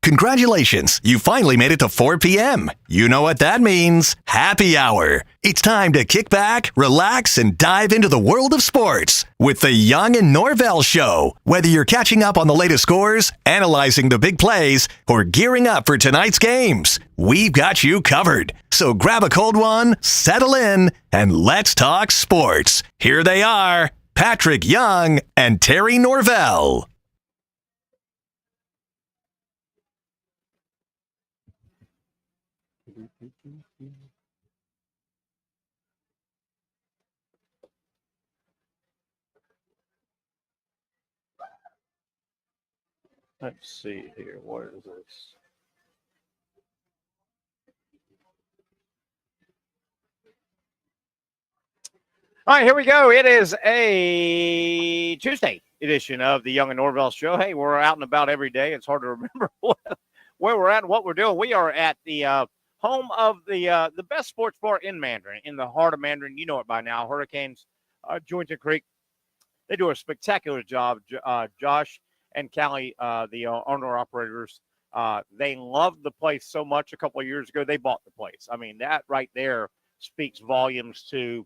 Congratulations, you finally made it to 4 p.m. You know what that means. Happy hour. It's time to kick back, relax, and dive into the world of sports with the Young Norvelle Show. Whether you're catching up on the latest scores, analyzing the big plays, or gearing up for tonight's games, we've got you covered. So grab a cold one, settle in, and let's talk sports. Here they are, Patrick Young and Terry Norvelle. Let's see here. What is this? All right, here we go. It is a Tuesday edition of the Young and Norvelle Show. Hey, we're out and about every day. It's hard to remember where we're at and what we're doing. We are at the home of the best sports bar in Mandarin, in the heart of Mandarin. You know it by now. Hurricanes, Jointon Creek. They do a spectacular job. Josh and Callie, the owner-operators, they loved the place so much a couple of years ago, they bought the place. I mean, that right there speaks volumes to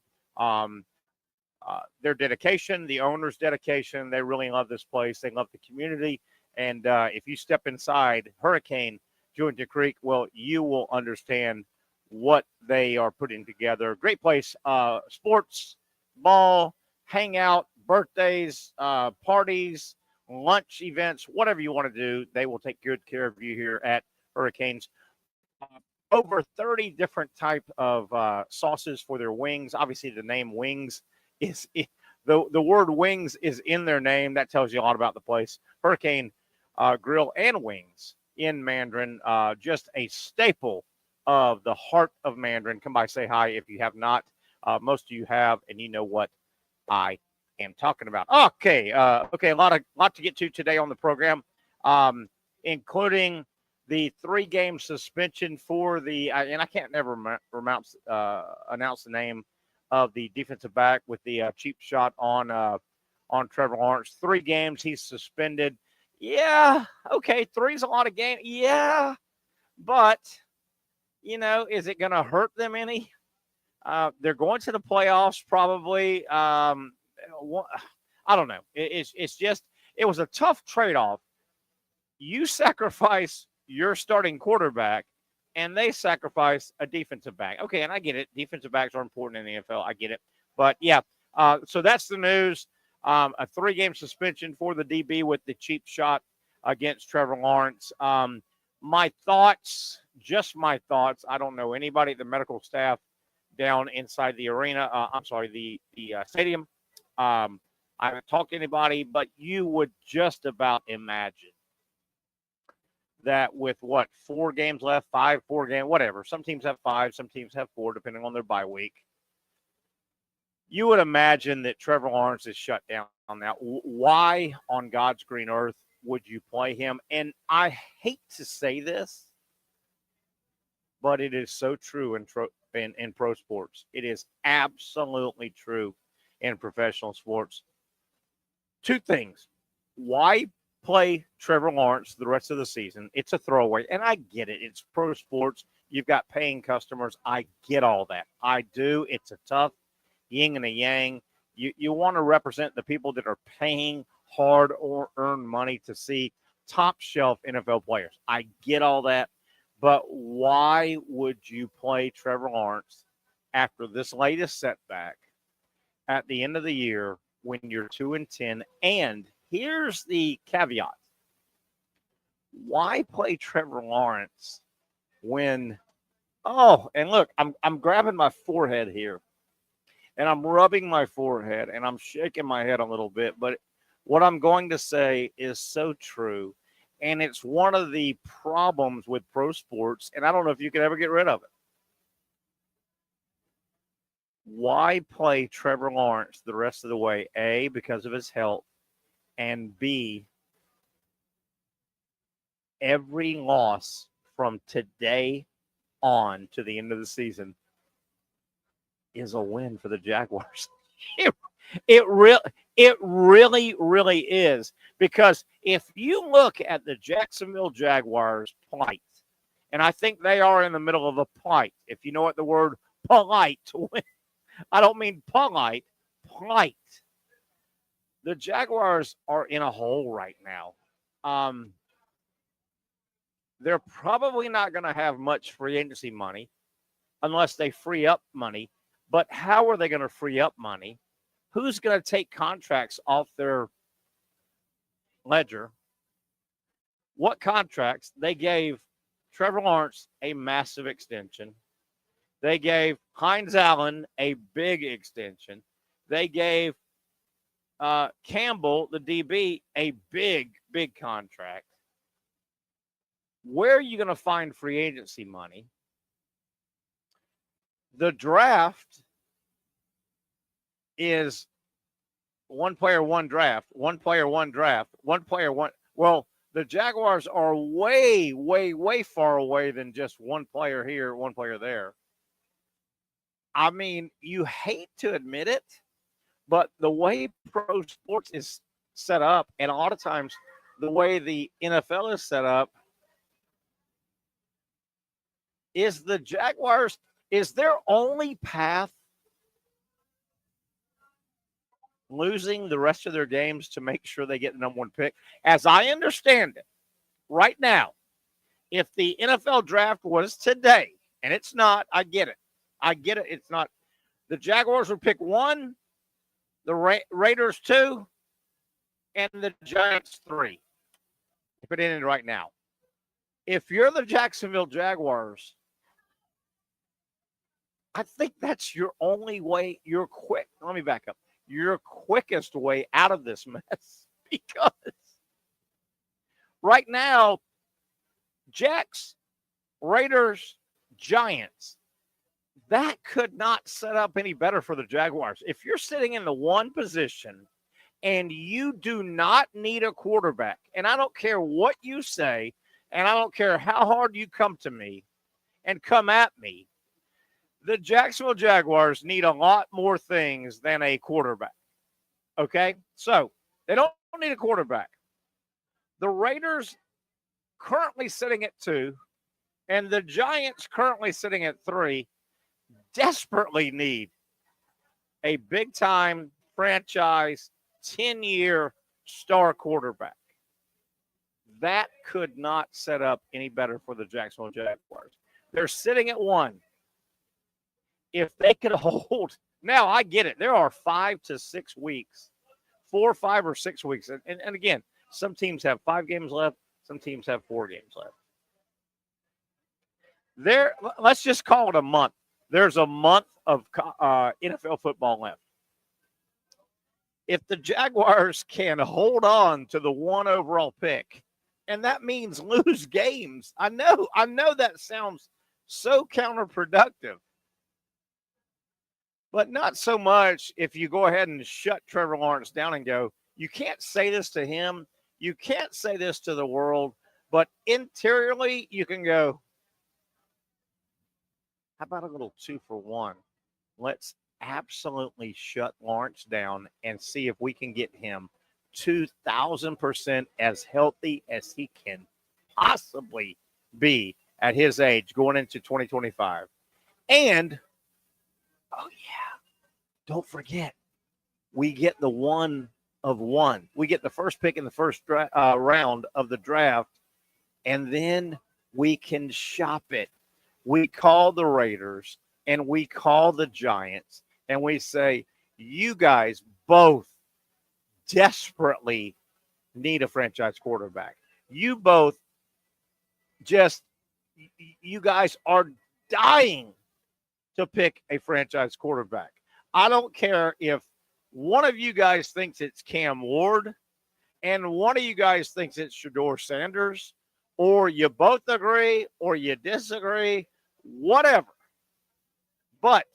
their dedication, the owner's dedication. They really love this place. They love the community. And if you step inside Hurricane Jointon Creek, well, you will understand what they are putting together. Great place. Sports, ball, hangout, birthdays, parties, lunch events, whatever you want to do, they will take good care of you here at Hurricanes. Over 30 different type of sauces for their wings. Obviously, the name Wings is the word wings is in their name. That tells you a lot about the place. Hurricane Grill and Wings in Mandarin, just a staple of the heart of Mandarin. Come by, say hi if you have not. Most of you have, and you know what I am talking about. Okay, a lot to get to today on the program, including the 3-game suspension for the and I can't never announce the name of the defensive back with the cheap shot on Trevor Lawrence. 3 games he's suspended. Yeah, okay, 3's a lot of games. Yeah, but is it going to hurt them any? They're going to the playoffs probably. I don't know. It's just, it was a tough trade-off. You sacrifice your starting quarterback, and they sacrifice a defensive back. Okay, and I get it. Defensive backs are important in the NFL. I get it. But, yeah, so that's the news. A 3-game suspension for the DB with the cheap shot against Trevor Lawrence. My thoughts, I don't know anybody at the medical staff down inside the arena. The stadium. I haven't talked to anybody, but you would just about imagine that with 4 games left, 4 games, whatever. Some teams have 5, some teams have 4, depending on their bye week. You would imagine that Trevor Lawrence is shut down now. Why on God's green earth would you play him? And I hate to say this, but it is so true in pro sports. It is absolutely true in professional sports. 2 things. Why play Trevor Lawrence the rest of the season? It's a throwaway, and I get it. It's pro sports. You've got paying customers. I get all that. I do. It's a tough yin and a yang. You want to represent the people that are paying hard or earned money to see top shelf NFL players. I get all that. But why would you play Trevor Lawrence after this latest setback at the end of the year when you're 2-10? And here's the caveat. Why play Trevor Lawrence when and look, I'm grabbing my forehead here, and I'm rubbing my forehead, and I'm shaking my head a little bit, but what I'm going to say is so true. And it's one of the problems with pro sports, and I don't know if you can ever get rid of it. Why play Trevor Lawrence the rest of the way? A, because of his health, and B, every loss from today on to the end of the season is a win for the Jaguars. It really, It really, really is. Because if you look at the Jacksonville Jaguars plight, and I think they are in the middle of a plight, if you know what the word polite, I don't mean polite, plight. The Jaguars are in a hole right now. They're probably not going to have much free agency money unless they free up money. But how are they going to free up money? Who's going to take contracts off their ledger? What contracts? They gave Trevor Lawrence a massive extension. They gave Hines Allen a big extension. They gave Campbell, the DB, a big, big contract. Where are you going to find free agency money? The draft is one player, one draft, one player, one draft, one player, one. Well, the Jaguars are way, way, way far away than just one player here, one player there. I mean, you hate to admit it, but the way pro sports is set up, and a lot of times the way the NFL is set up, is the Jaguars, is their only path losing the rest of their games to make sure they get the number one pick? As I understand it, right now, if the NFL draft was today, and it's not, I get it. It's not. The Jaguars would pick 1, the Raiders 2, and the Giants 3. Put it in right now. If you're the Jacksonville Jaguars, I think that's your only way. Let me back up. Your quickest way out of this mess, because right now, Jacks, Raiders, Giants, that could not set up any better for the Jaguars. If you're sitting in the one position and you do not need a quarterback, and I don't care what you say, and I don't care how hard you come to me and come at me, the Jacksonville Jaguars need a lot more things than a quarterback. Okay? So they don't need a quarterback. The Raiders currently sitting at 2, and the Giants currently sitting at 3, desperately need a big-time franchise 10-year star quarterback. That could not set up any better for the Jacksonville Jaguars. They're sitting at 1. If they could hold, now I get it. There are 5 to 6 weeks, 4, 5, or 6 weeks. And again, some teams have 5 games left. Some teams have 4 games left. Let's just call it a month. There's a month of NFL football left. If the Jaguars can hold on to the 1 overall pick, and that means lose games. I know that sounds so counterproductive. But not so much if you go ahead and shut Trevor Lawrence down and go, you can't say this to him. You can't say this to the world. But interiorly, you can go, how about a little 2 for 1? Let's absolutely shut Lawrence down and see if we can get him 2,000% as healthy as he can possibly be at his age going into 2025. And, oh yeah, don't forget, we get the 1 of 1. We get the first pick in the first round of the draft, and then we can shop it. We call the Raiders and we call the Giants and we say, you guys both desperately need a franchise quarterback. You both you guys are dying to pick a franchise quarterback. I don't care if one of you guys thinks it's Cam Ward and one of you guys thinks it's Shedeur Sanders, or you both agree or you disagree, whatever. But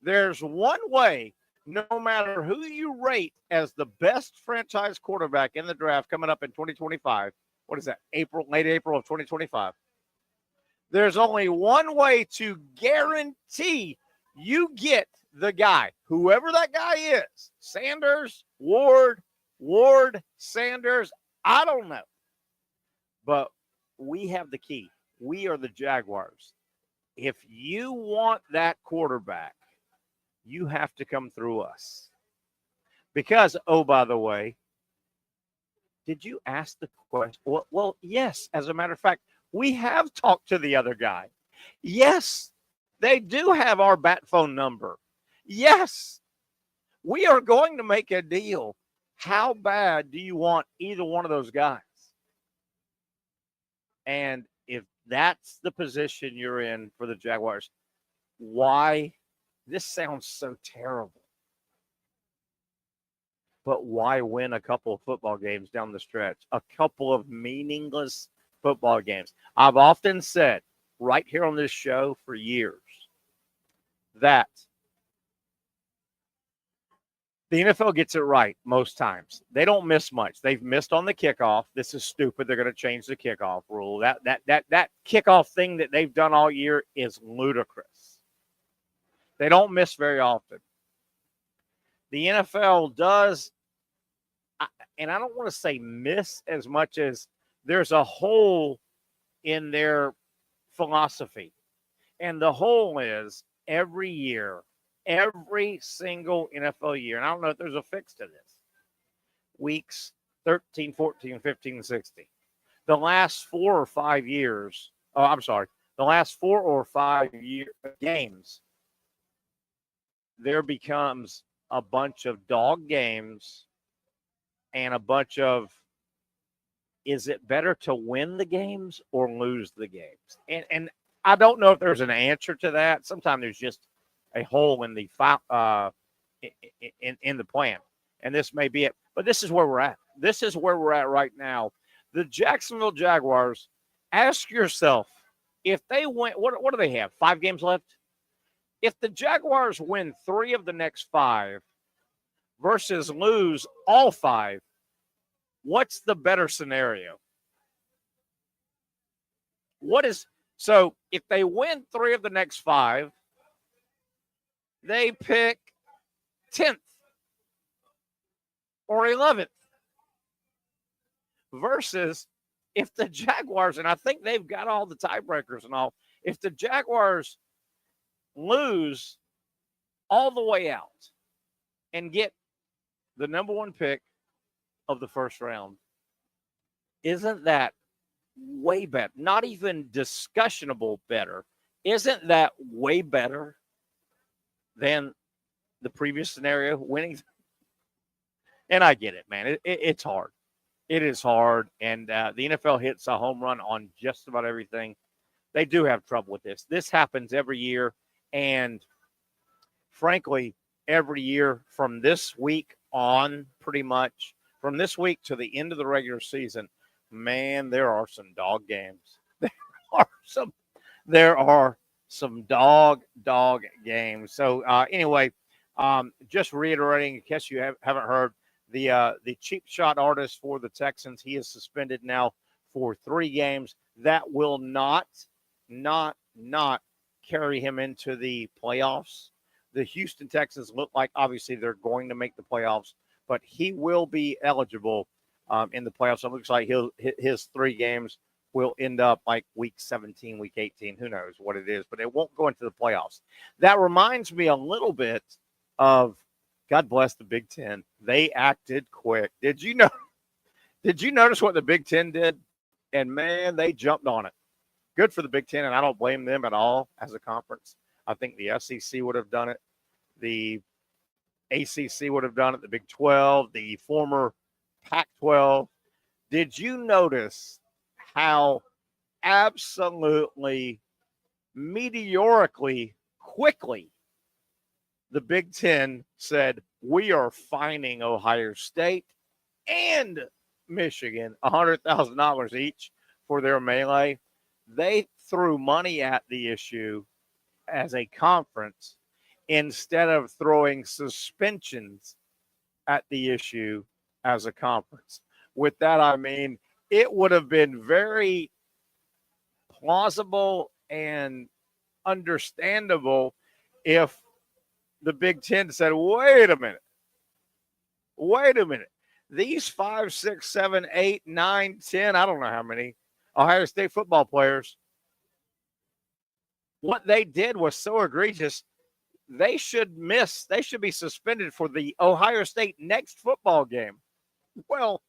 there's one way, no matter who you rate as the best franchise quarterback in the draft coming up in 2025, what is that, late April of 2025, there's only one way to guarantee you get the guy, whoever that guy is, Sanders, Ward, Sanders, I don't know. But we have the key. We are the Jaguars. If you want that quarterback, you have to come through us. Because, oh, by the way, did you ask the question? Well, yes. As a matter of fact, we have talked to the other guy. Yes, they do have our bat phone number. Yes, we are going to make a deal. How bad do you want either one of those guys? And if that's the position you're in for the Jaguars, why? This sounds so terrible. But why win a couple of football games down the stretch? A couple of meaningless football games. I've often said right here on this show for years that the NFL gets it right most times. They don't miss much. They've missed on the kickoff. This is stupid. They're going to change the kickoff rule. That kickoff thing that they've done all year is ludicrous. They don't miss very often. The NFL does, and I don't want to say miss as much as there's a hole in their philosophy. And the hole is every year, every single NFL year, and I don't know if there's a fix to this, weeks 13, 14, 15, 16. The last 4 or 5 years, the last 4 or 5 games, there becomes a bunch of dog games and a bunch of, is it better to win the games or lose the games? And I don't know if there's an answer to that. Sometimes there's just a hole in the in the plan, and this may be it. But this is where we're at. This is where we're at right now. The Jacksonville Jaguars. Ask yourself, if they win, what do they have? 5 games left. If the Jaguars win 3 of the next 5 versus lose all 5, what's the better scenario? So if they win 3 of the next 5, they pick 10th or 11th versus if the Jaguars, and I think they've got all the tiebreakers and all, if the Jaguars lose all the way out and get the number 1 pick of the first round, isn't that way better? Not even discussionable better. Isn't that way better than the previous scenario, winning? And I get it, man. It's hard. It is hard. And the NFL hits a home run on just about everything. They do have trouble with this. This happens every year. And frankly, every year from this week on, pretty much, from this week to the end of the regular season, man, there are some dog games. There are some dog games. So anyway, just reiterating, in case you haven't heard, the cheap shot artist for the Texans, he is suspended now for 3 games. That will not carry him into the playoffs. The Houston Texans look like obviously they're going to make the playoffs, but he will be eligible in the playoffs. It looks like his 3 games will end up like week 17, week 18. Who knows what it is, but it won't go into the playoffs. That reminds me a little bit of, God bless the Big Ten. They acted quick. Did you notice what the Big Ten did? And man, they jumped on it. Good for the Big Ten, and I don't blame them at all as a conference. I think the SEC would have done it. The ACC would have done it. The Big 12, the former Pac-12. Did you notice how absolutely meteorically quickly the Big Ten said, we are fining Ohio State and Michigan $100,000 each for their melee? They threw money at the issue as a conference instead of throwing suspensions at the issue as a conference. With that, I mean, it would have been very plausible and understandable if the Big Ten said, wait a minute. Wait a minute. These 5, 6, 7, 8, 9, 10, I don't know how many Ohio State football players, what they did was so egregious. They should be suspended for the Ohio State next football game. Well,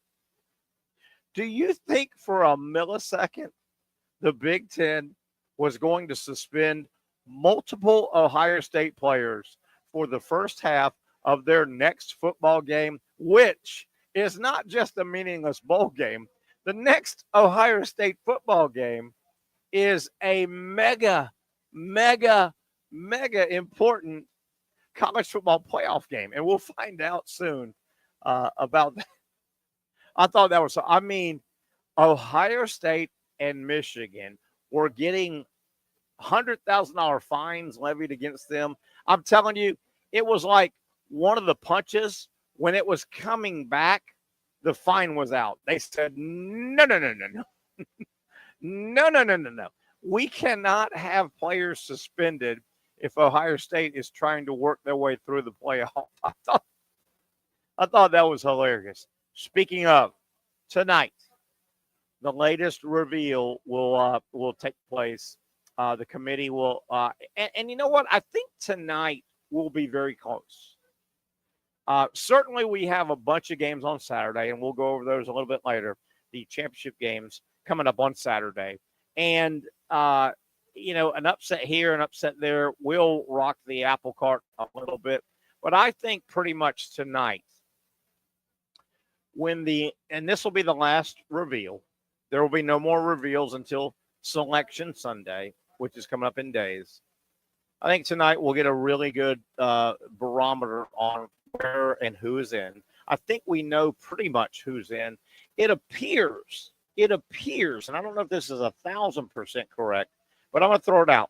do you think for a millisecond the Big Ten was going to suspend multiple Ohio State players for the first half of their next football game, which is not just a meaningless bowl game? The next Ohio State football game is a mega important college football playoff game, and we'll find out soon about that. I thought that was, I mean, Ohio State and Michigan were getting $100,000 fines levied against them. I'm telling you, it was like one of the punches, when it was coming back, the fine was out. They said, no. No. We cannot have players suspended if Ohio State is trying to work their way through the playoff. I thought that was hilarious. Speaking of, tonight, the latest reveal will take place. The committee will, and you know what? I think tonight will be very close. Certainly, we have a bunch of games on Saturday, and we'll go over those a little bit later. The championship games coming up on Saturday. And, an upset here, an upset there will rock the apple cart a little bit. But I think pretty much tonight, and this will be the last reveal. There will be no more reveals until Selection Sunday, which is coming up in days. I think tonight we'll get a really good barometer on where and who is in. I think we know pretty much who's in. It appears, and I don't know if this is 1,000% correct, but I'm going to throw it out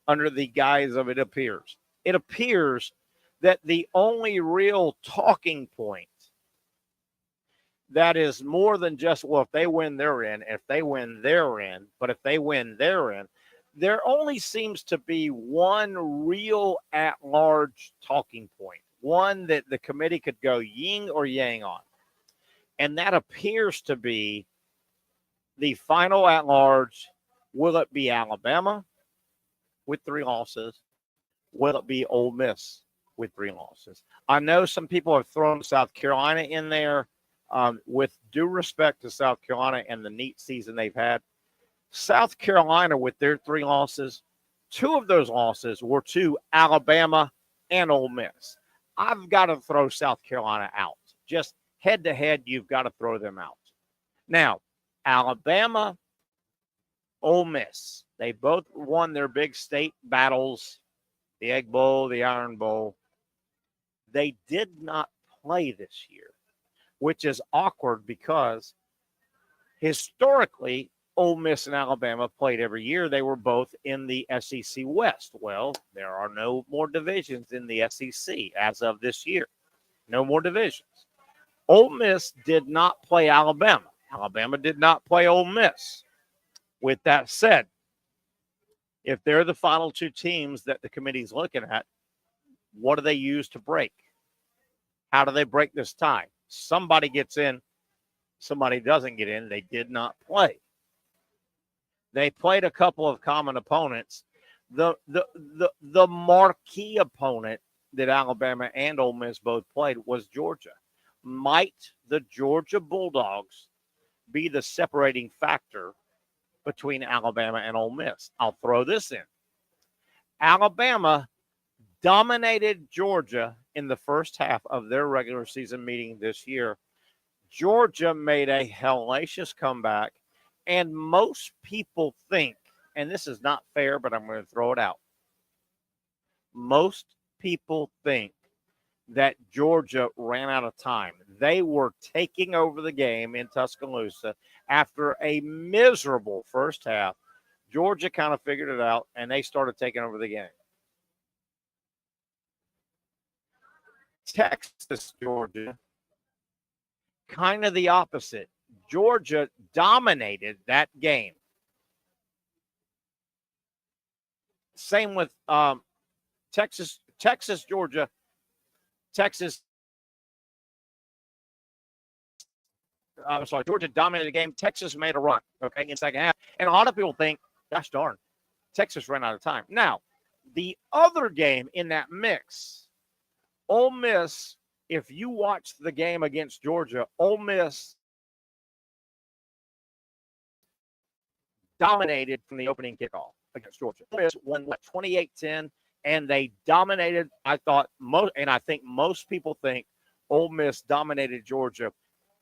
under the guise of it appears. It appears that the only real talking point that is more than just, well, if they win, they're in. If they win, they're in. But if they win, they're in. There only seems to be one real at-large talking point, one that the committee could go yin or yang on. And that appears to be the final at-large. Will it be Alabama with 3 losses? Will it be Ole Miss with 3 losses? I know some people have thrown South Carolina in there. With due respect to South Carolina and the neat season they've had, South Carolina with their 3 losses, 2 of those losses were to Alabama and Ole Miss. I've got to throw South Carolina out. Just head-to-head, you've got to throw them out. Now, Alabama, Ole Miss, they both won their big state battles, the Egg Bowl, the Iron Bowl. They did not play this year, which is awkward because historically, Ole Miss and Alabama played every year. They were both in the SEC West. Well, there are no more divisions in the SEC as of this year. No more divisions. Ole Miss did not play Alabama. Alabama did not play Ole Miss. With that said, if they're the final 2 teams that the committee's looking at, what do they use to break? How do they break this tie? Somebody gets in, somebody doesn't get in. They did not play. They played a couple of common opponents. The marquee opponent that Alabama and Ole Miss both played was Georgia. Might the Georgia Bulldogs be the separating factor between Alabama and Ole Miss? I'll throw this in. Alabama dominated Georgia in the first half of their regular season meeting this year. Georgia made a hellacious comeback, and most people think, and this is not fair, but I'm going to throw it out. Most people think that Georgia ran out of time. They were taking over the game in Tuscaloosa after a miserable first half. Georgia kind of figured it out, and they started taking over the game. Texas, Georgia, kind of the opposite. Georgia dominated that game. Same with Texas Texas, Georgia, Texas. I'm sorry, Georgia dominated the game. Texas made a run, okay, in the second half. And a lot of people think, gosh darn, Texas ran out of time. Now, the other game in that mix, Ole Miss, if you watch the game against Georgia, Ole Miss dominated from the opening kickoff against Georgia. Ole Miss won, 28-10, and they dominated, I think most people think Ole Miss dominated Georgia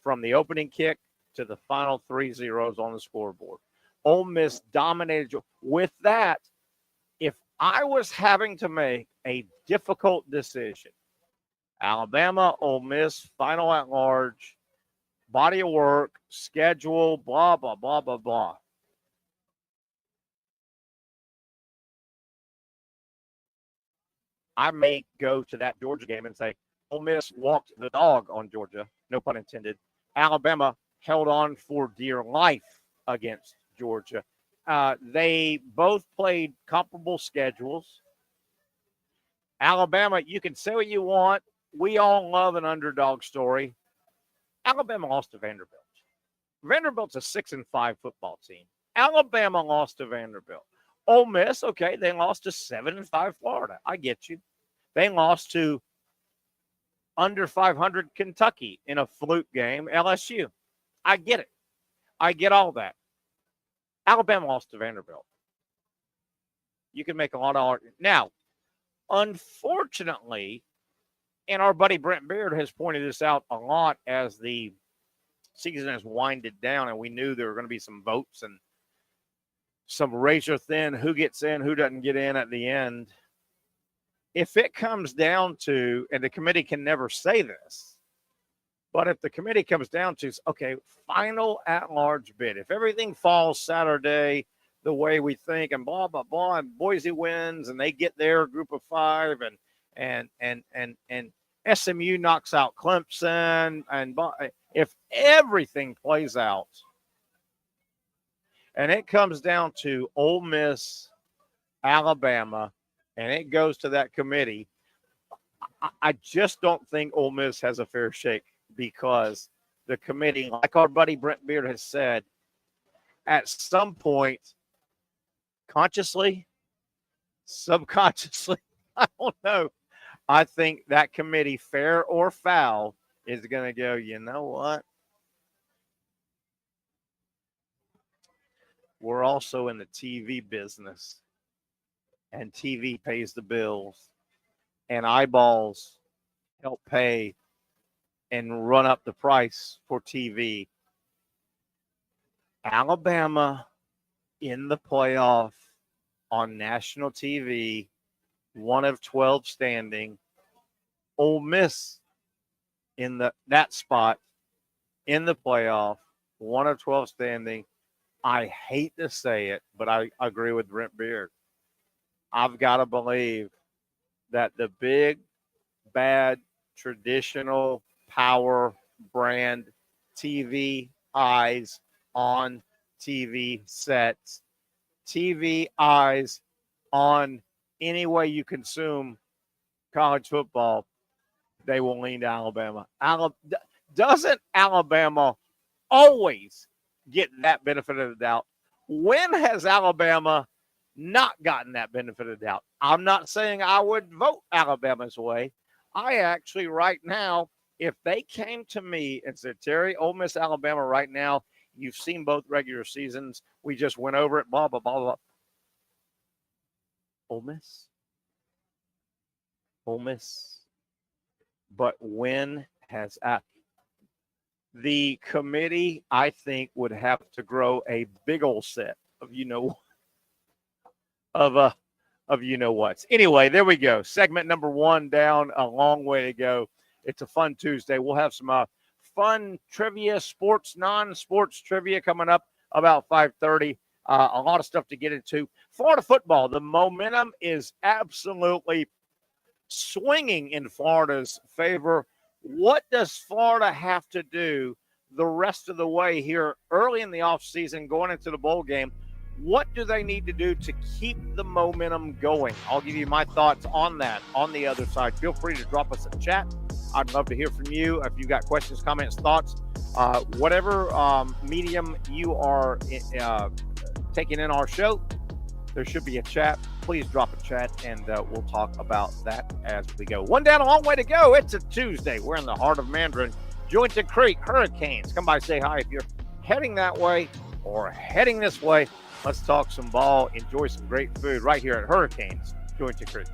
from the opening kick to the final 3 zeros on the scoreboard. Ole Miss dominated. With that, if I was having to make a difficult decision, Alabama, Ole Miss, final at large, body of work, schedule, blah, blah, blah, blah, blah. I may go to that Georgia game and say, Ole Miss walked the dog on Georgia, no pun intended. Alabama held on for dear life against Georgia. They both played comparable schedules. Alabama, you can say what you want. We all love an underdog story. Alabama lost to Vanderbilt. Vanderbilt's a 6-5 football team. Alabama lost to Vanderbilt. Ole Miss, okay, they lost to 7-5 Florida. I get you. They lost to under 500 Kentucky in a fluke game, LSU. I get it. I get all that. Alabama lost to Vanderbilt. You can make a lot of arguments. Now, unfortunately, and our buddy Brent Beard has pointed this out a lot as the season has winded down, and we knew there were going to be some votes and some razor thin who gets in, who doesn't get in at the end. If it comes down to, and the committee can never say this, but if the committee comes down to, okay, final at-large bid, if everything falls Saturday the way we think, and blah, blah, blah, and Boise wins, and they get their group of 5, and SMU knocks out Clemson, and if everything plays out, and it comes down to Ole Miss, Alabama, and it goes to that committee, I just don't think Ole Miss has a fair shake, because the committee, like our buddy Brent Beard has said, at some point, consciously, subconsciously, I don't know, I think that committee, fair or foul, is going to go, you know what? We're also in the TV business, and TV pays the bills, and eyeballs help pay and run up the price for TV. Alabama in the playoff on national TV, 1 of 12 standing. Ole Miss in that spot in the playoff, 1 of 12 standing. I hate to say it, but I agree with Brent Beard. I've got to believe that the big, bad, traditional power brand TV eyes on TV sets, TV eyes on any way you consume college football, they will lean to Alabama. Doesn't Alabama always get that benefit of the doubt? When has Alabama not gotten that benefit of the doubt? I'm not saying I would vote Alabama's way. I actually, right now, if they came to me and said, Terry, Ole Miss, Alabama right now, you've seen both regular seasons, we just went over it, blah, blah, blah, blah. Ole Miss. Ole Miss. But when has the committee, I think, would have to grow a big old set of you know what's. Anyway, there we go. Segment number 1 down, a long way to go. It's a fun Tuesday. We'll have some fun trivia, sports, non-sports trivia coming up about 5:30. A lot of stuff to get into. Florida football, the momentum is absolutely swinging in Florida's favor. What does Florida have to do the rest of the way here early in the offseason going into the bowl game? What do they need to do to keep the momentum going? I'll give you my thoughts on that on the other side. Feel free to drop us a chat. I'd love to hear from you. If you've got questions, comments, thoughts, whatever medium you are taking in our show, there should be a chat. Please drop a chat, and we'll talk about that as we go. One down, a long way to go. It's a Tuesday. We're in the heart of Mandarin. Jointed Creek Hurricanes. Come by, say hi if you're heading that way or heading this way. Let's talk some ball, enjoy some great food right here at Hurricanes Jointed Creek.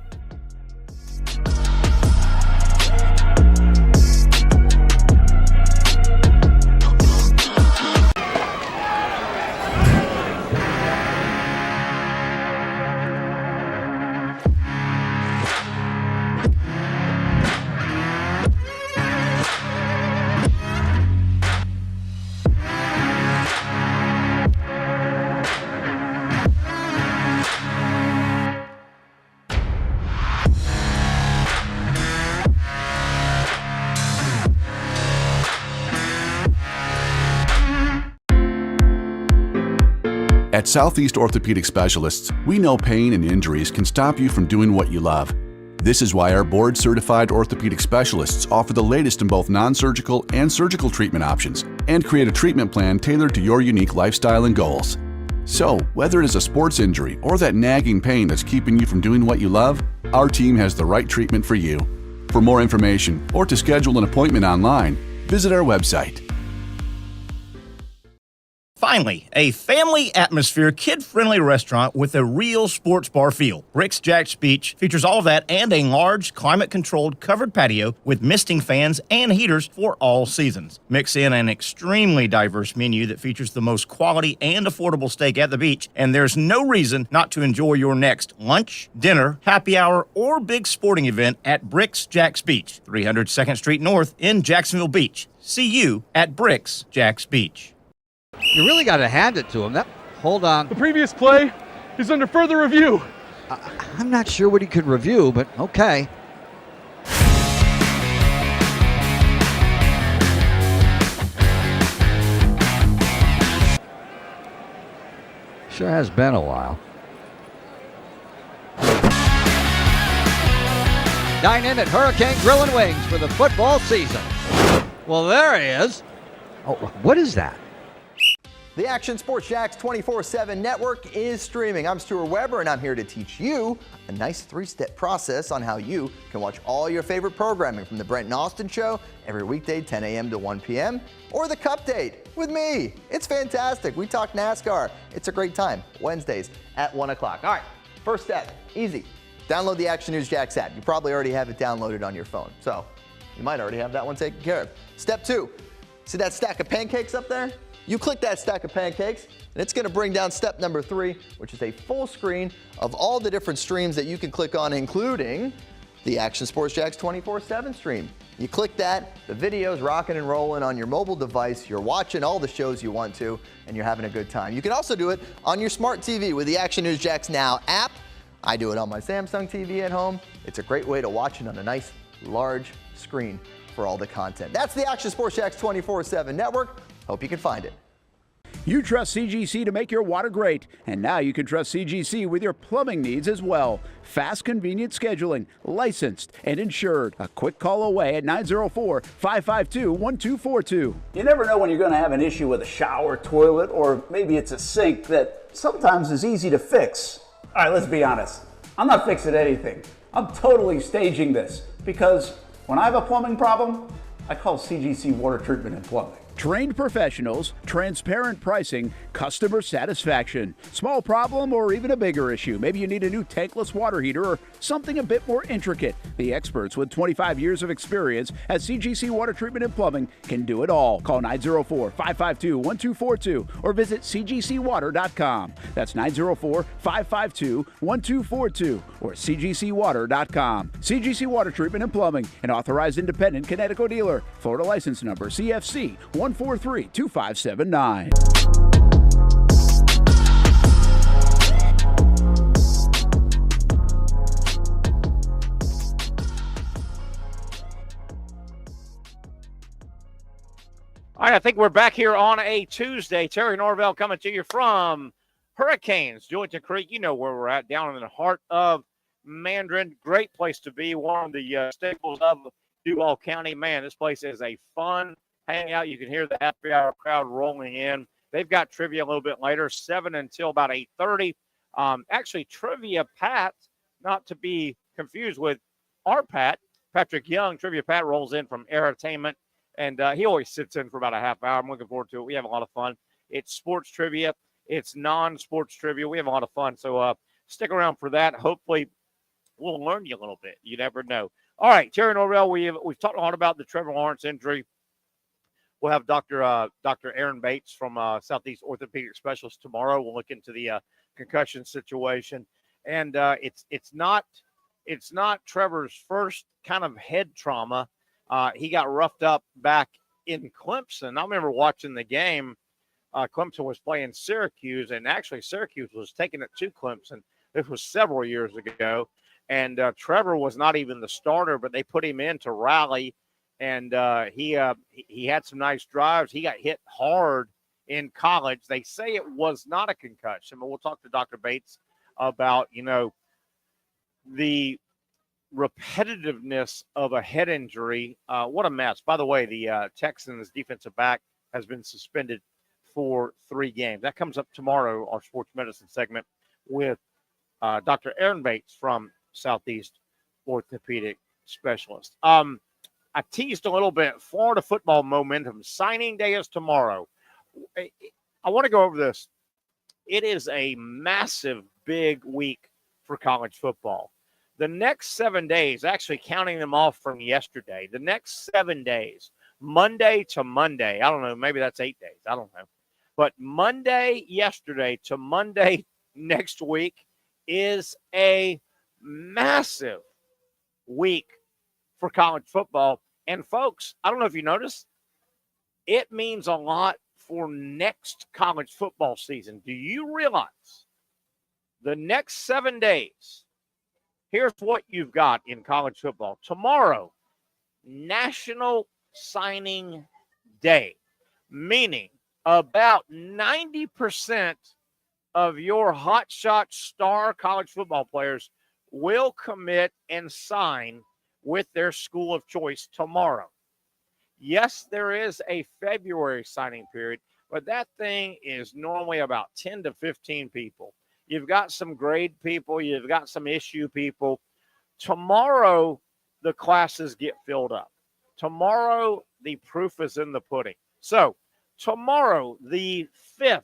At Southeast Orthopedic Specialists, we know pain and injuries can stop you from doing what you love. This is why our board-certified orthopedic specialists offer the latest in both non-surgical and surgical treatment options and create a treatment plan tailored to your unique lifestyle and goals. So, whether it is a sports injury or that nagging pain that's keeping you from doing what you love, our team has the right treatment for you. For more information or to schedule an appointment online, visit our website. Finally, a family atmosphere, kid-friendly restaurant with a real sports bar feel. Bricks Jack's Beach features all of that and a large, climate-controlled covered patio with misting fans and heaters for all seasons. Mix in an extremely diverse menu that features the most quality and affordable steak at the beach, and there's no reason not to enjoy your next lunch, dinner, happy hour, or big sporting event at Bricks Jack's Beach, 300 2nd Street North in Jacksonville Beach. See you at Bricks Jack's Beach. You really got to hand it to him. Hold on. The previous play is under further review. I'm not sure what he could review, but okay. Sure has been a while. Dine in at Hurricane Grill and Wings for the football season. Well, there he is. Oh, what is that? The Action Sports Jax 24/7 network is streaming. I'm Stuart Weber, and I'm here to teach you a nice three-step process on how you can watch all your favorite programming, from the Brent and Austin Show every weekday 10 a.m. to 1 p.m. or the Cup Date with me. It's fantastic. We talk NASCAR. It's a great time. Wednesdays at 1 o'clock. All right, first step, easy. Download the Action News Jax app. You probably already have it downloaded on your phone, so you might already have that one taken care of. Step 2, see that stack of pancakes up there? You click that stack of pancakes, and it's going to bring down step number 3, which is a full screen of all the different streams that you can click on, including the Action Sports Jax 24/7 stream. You click that, the video's rocking and rolling on your mobile device. You're watching all the shows you want to, and you're having a good time. You can also do it on your smart TV with the Action News Jax Now app. I do it on my Samsung TV at home. It's a great way to watch it on a nice, large screen for all the content. That's the Action Sports Jax 24/7 network. Hope you can find it. You trust CGC to make your water great, and now you can trust CGC with your plumbing needs as well. Fast, convenient scheduling, licensed and insured. A quick call away at 904-552-1242. You never know when you're going to have an issue with a shower, toilet, or maybe it's a sink that sometimes is easy to fix. All right, let's be honest. I'm not fixing anything. I'm totally staging this because when I have a plumbing problem, I call CGC Water Treatment and Plumbing. Trained professionals, transparent pricing, customer satisfaction. Small problem or even a bigger issue. Maybe you need a new tankless water heater or something a bit more intricate. The experts with 25 years of experience at CGC Water Treatment and Plumbing can do it all. Call 904-552-1242 or visit cgcwater.com. That's 904-552-1242 or cgcwater.com. CGC Water Treatment and Plumbing, an authorized independent Connecticut dealer. Florida license number CFC 1432579. All right, I think we're back here on a Tuesday. Terry Norvelle coming to you from Hurricanes, Julington Creek, you know where we're at, down in the heart of Mandarin. Great place to be. One of the staples of Duval County. Man, this place is a fun hangout. You can hear the happy hour crowd rolling in. They've got trivia a little bit later, 7 until about 8:30. Actually, Trivia Pat, not to be confused with our Pat, Patrick Young. Trivia Pat rolls in from Entertainment, and he always sits in for about a half hour. I'm looking forward to it. We have a lot of fun. It's sports trivia. It's non-sports trivia. We have a lot of fun. So stick around for that. Hopefully, we'll learn you a little bit. You never know. All right, Terry Norvelle, we've talked a lot about the Trevor Lawrence injury. We'll have Dr. Aaron Bates from Southeast Orthopedic Specialist tomorrow. We'll look into the concussion situation, and it's not Trevor's first kind of head trauma. He got roughed up back in Clemson. I remember watching the game. Clemson was playing Syracuse, and actually Syracuse was taking it to Clemson. This was several years ago, and Trevor was not even the starter, but they put him in to rally, and he had some nice drives. He got hit hard in college. They say it was not a concussion, but we'll talk to Dr. Bates about, the repetitiveness of a head injury. What a mess. By the way, the Texans defensive back has been suspended for 3 games. That comes up tomorrow, our sports medicine segment with Dr. Aaron Bates from Southeast Orthopedic Specialist. I teased a little bit. Florida football momentum. Signing day is tomorrow. I want to go over this. It is a massive, big week for college football. The next 7 days, actually counting them off from yesterday, the next 7 days, Monday to Monday, I don't know, maybe that's 8 days, I don't know. But Monday yesterday to Monday next week is a massive week for college football. And folks, I don't know if you noticed, it means a lot for next college football season. Do you realize the next 7 days, here's what you've got in college football. Tomorrow, National Signing Day, meaning about 90% of your hotshot star college football players will commit and sign with their school of choice tomorrow. Yes, there is a February signing period, but that thing is normally about 10 to 15 people. You've got some grade people. You've got some issue people. Tomorrow, the classes get filled up. Tomorrow, the proof is in the pudding. So, tomorrow, the 5th,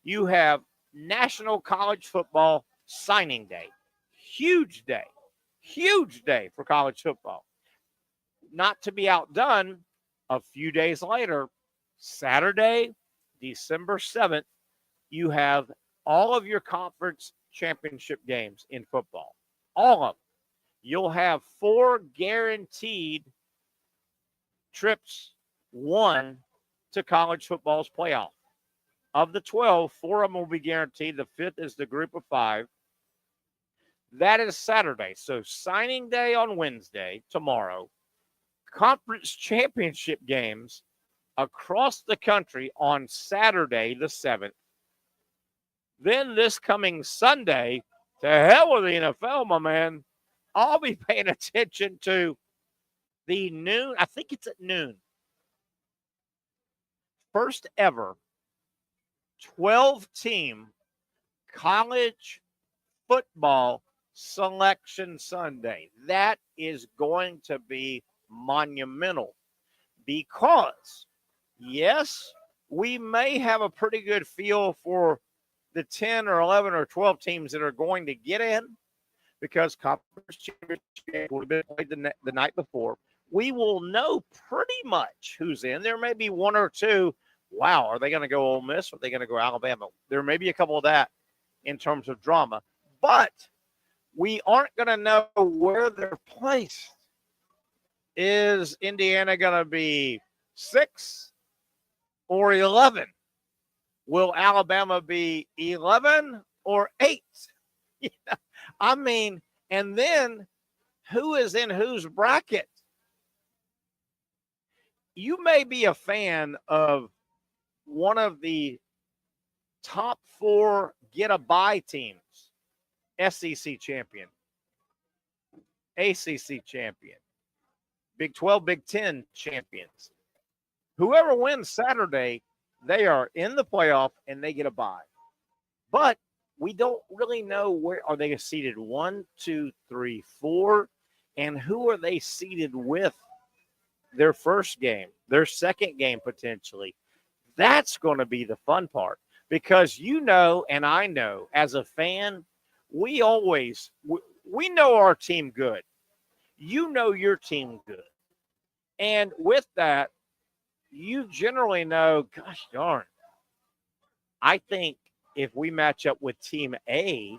you have National College Football Signing Day. Huge day for college football. Not to be outdone, a few days later, Saturday, December 7th, you have all of your conference championship games in football. All of them. You'll have 4 guaranteed trips won to college football's playoff. Of the 12, 4 of them will be guaranteed. The 5th is the group of 5. That is Saturday. So signing day on Wednesday, tomorrow. Conference championship games across the country on Saturday, the 7th. Then this coming Sunday, to hell with the NFL, my man. I'll be paying attention to the noon. I think it's at noon. First ever 12-team college football selection Sunday. That is going to be monumental because, yes, we may have a pretty good feel for the 10 or 11 or 12 teams that are going to get in because conference championship would have been played the night before. We will know pretty much who's in. There may be 1 or 2. Wow, are they going to go Ole Miss? Or are they going to go Alabama? There may be a couple of that in terms of drama, but we aren't going to know where they're placed. Is Indiana going to be 6 or 11? Will Alabama be 11 or 8? I mean, and then who is in whose bracket? You may be a fan of one of the top 4 get a bye teams. SEC champion, ACC champion, Big 12, Big 10 champions. Whoever wins Saturday, they are in the playoff and they get a bye. But we don't really know where are they seated 1, 2, 3, 4, and who are they seated with their first game, their second game potentially. That's going to be the fun part because you know, and I know as a fan, we know our team good. You know your team good. And with that, you generally know, gosh darn, I think if we match up with Team A,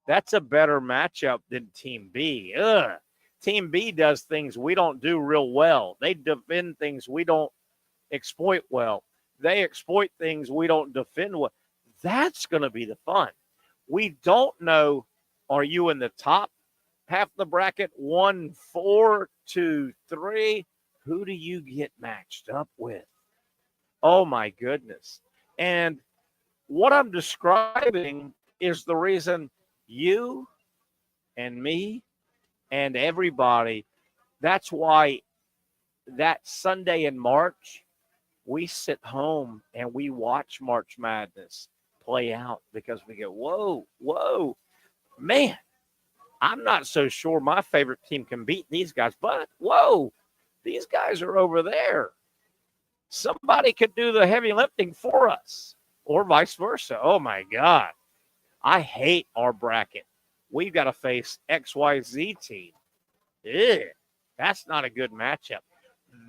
that's a better matchup than Team B. Team B does things we don't do real well. They defend things we don't exploit well. They exploit things we don't defend well. That's going to be the fun. We don't know, are you in the top half of the bracket, 1, 4, 2, 3? Who do you get matched up with? Oh, my goodness. And what I'm describing is the reason you and me and everybody, that's why that Sunday in March, we sit home and we watch March Madness play out because we go, whoa, man, I'm not so sure my favorite team can beat these guys, but whoa, these guys are over there. Somebody could do the heavy lifting for us or vice versa. Oh, my God. I hate our bracket. We've got to face XYZ team. Ew, that's not a good matchup.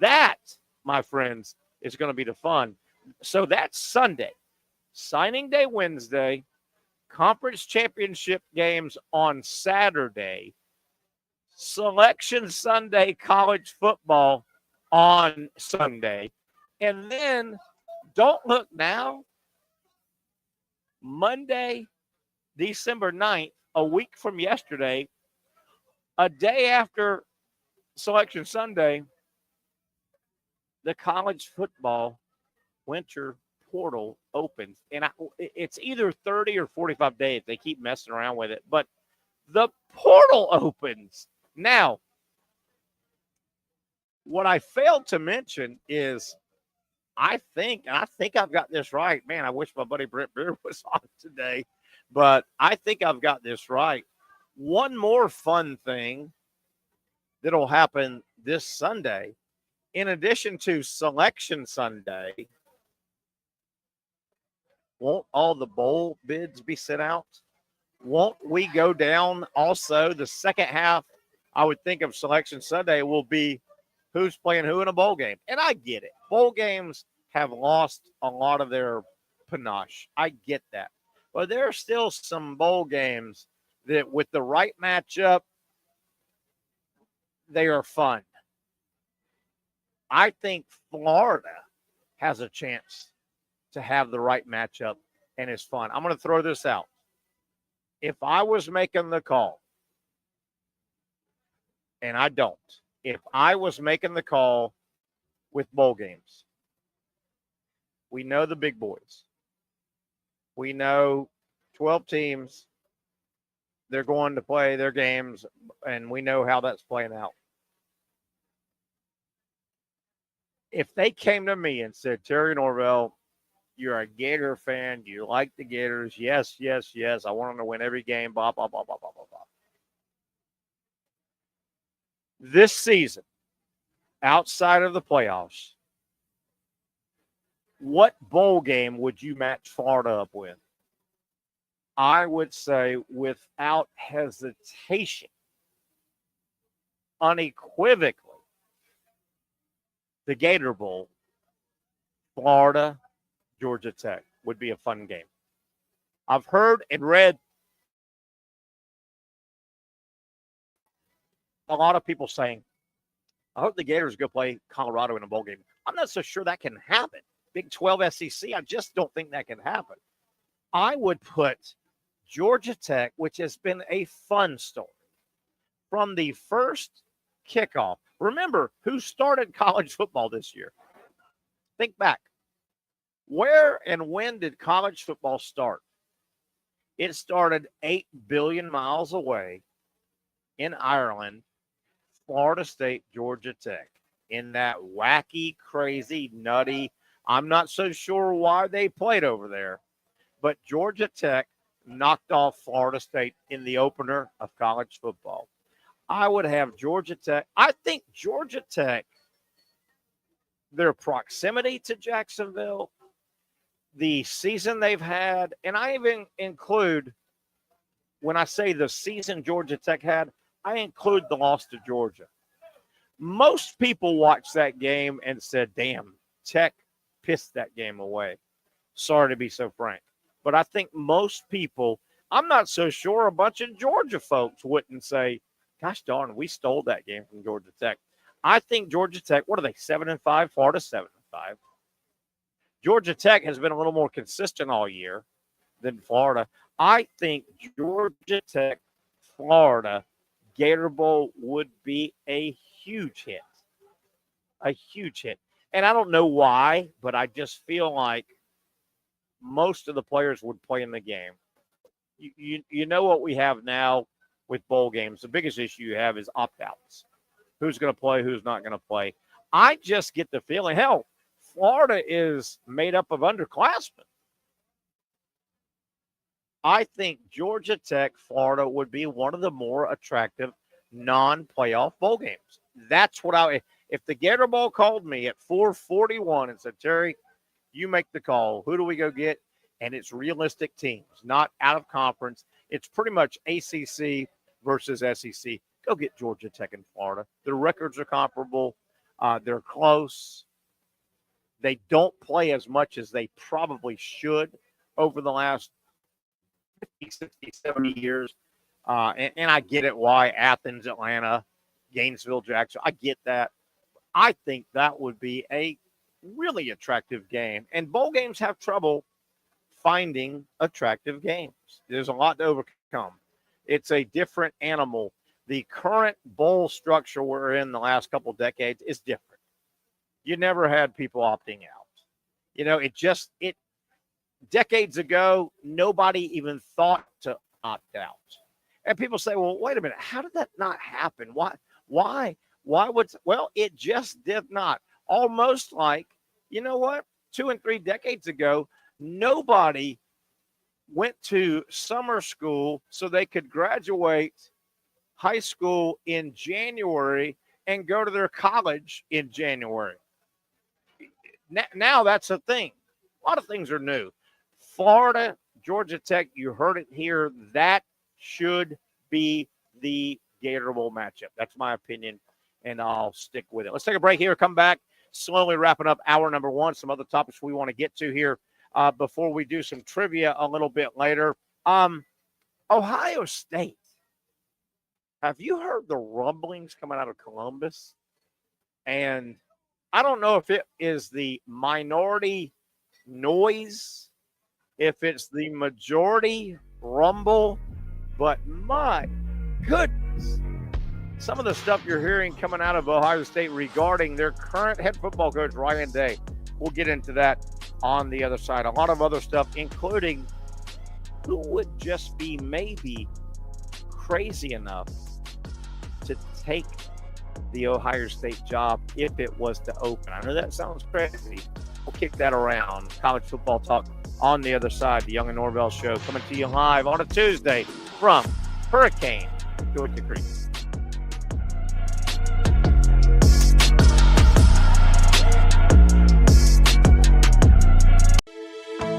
That, my friends, is going to be the fun. So that's Sunday. Signing Day Wednesday. Conference championship games on Saturday. Selection Sunday college football on Sunday. And then, don't look now, Monday, December 9th, a week from yesterday, a day after Selection Sunday, the college football winter portal opens. And it's either 30 or 45 days. They keep messing around with it. But the portal opens. Now, what I failed to mention is I think I've got this right. Man, I wish my buddy Brent Beer was on today. But I think I've got this right. One more fun thing that'll happen this Sunday, in addition to Selection Sunday, won't all the bowl bids be sent out? Won't we go down also the second half? I would think of Selection Sunday will be who's playing who in a bowl game. And I get it. Bowl games have lost a lot of their panache. I get that. But there are still some bowl games that with the right matchup, they are fun. I think Florida has a chance to have the right matchup and is fun. I'm going to throw this out. If I was making the call, and I don't, if I was making the call with bowl games, we know the big boys. We know 12 teams. They're going to play their games, and we know how that's playing out. If they came to me and said, Terry Norvelle, you're a Gator fan, you like the Gators, yes, I want them to win every game, blah, blah, blah, blah, blah, blah, blah. This season, outside of the playoffs, what bowl game would you match Florida up with? I would say without hesitation, unequivocally, the Gator Bowl, Florida, Georgia Tech would be a fun game. I've heard and read a lot of people saying, I hope the Gators go play Colorado in a bowl game. I'm not so sure that can happen. Big 12 SEC, I just don't think that can happen. I would put Georgia Tech, which has been a fun story, from the first kickoff. Remember who started college football this year. Think back. Where and when did college football start? It started 8 billion miles away in Ireland, Florida State, Georgia Tech, in that wacky, crazy, nutty, I'm not so sure why they played over there, but Georgia Tech knocked off Florida State in the opener of college football. I would have Georgia Tech. I think Georgia Tech, their proximity to Jacksonville, the season they've had, and I even include, when I say the season Georgia Tech had, I include the loss to Georgia. Most people watched that game and said, damn, Tech pissed that game away. Sorry to be so frank. But I think most people, I'm not so sure a bunch of Georgia folks wouldn't say, gosh darn, we stole that game from Georgia Tech. I think Georgia Tech, what are they, 7-5? Florida 7-5. Georgia Tech has been a little more consistent all year than Florida. I think Georgia Tech, Florida, Gator Bowl would be a huge hit. A huge hit. And I don't know why, but I just feel like most of the players would play in the game. You know what we have now with bowl games. The biggest issue you have is opt-outs. Who's going to play, who's not going to play. I just get the feeling, hell, Florida is made up of underclassmen. I think Georgia Tech, Florida would be one of the more attractive non-playoff bowl games. That's what if the Gator Bowl called me at 4:41 and said, Terry, you make the call. Who do we go get? And it's realistic teams, not out of conference. It's pretty much ACC versus SEC. Go get Georgia Tech and Florida. Their records are comparable. They're close. They don't play as much as they probably should over the last 50, 60, 70 years. And I get it why Athens, Atlanta, Gainesville, Jackson. I get that. I think that would be a really attractive game. And bowl games have trouble finding attractive games. There's a lot to overcome. It's a different animal. The current bowl structure we're in the last couple of decades is different. You never had people opting out. You know, decades ago, nobody even thought to opt out. And people say, well, wait a minute, how did that not happen? Why well, it just did not. Almost like, you know what? 2 and 3 decades ago, nobody went to summer school so they could graduate high school in January and go to their college in January. Now that's a thing. A lot of things are new. Florida, Georgia Tech, you heard it here. That should be the Gator Bowl matchup. That's my opinion, and I'll stick with it. Let's take a break here. Come back. Slowly wrapping up hour number one. Some other topics we want to get to here before we do some trivia a little bit later. Ohio State. Have you heard the rumblings coming out of Columbus? And I don't know if it is the minority noise, if it's the majority rumble, but my goodness, some of the stuff you're hearing coming out of Ohio State regarding their current head football coach, Ryan Day. We'll get into that on the other side. A lot of other stuff, including who would just be maybe crazy enough to take the Ohio State job if it was to open. I know that sounds crazy. We'll kick that around. College football talk on the other side. The Young Norvelle Show coming to you live on a Tuesday from Hurricane Georgia Creek.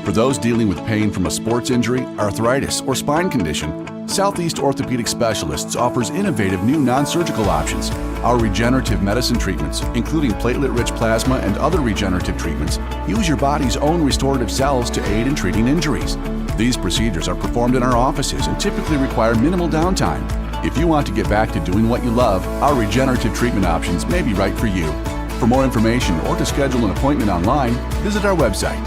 For those dealing with pain from a sports injury, arthritis, or spine condition, Southeast Orthopedic Specialists offers innovative new non-surgical options. Our regenerative medicine treatments, including platelet-rich plasma and other regenerative treatments, use your body's own restorative cells to aid in treating injuries. These procedures are performed in our offices and typically require minimal downtime. If you want to get back to doing what you love, our regenerative treatment options may be right for you. For more information or to schedule an appointment online, visit our website.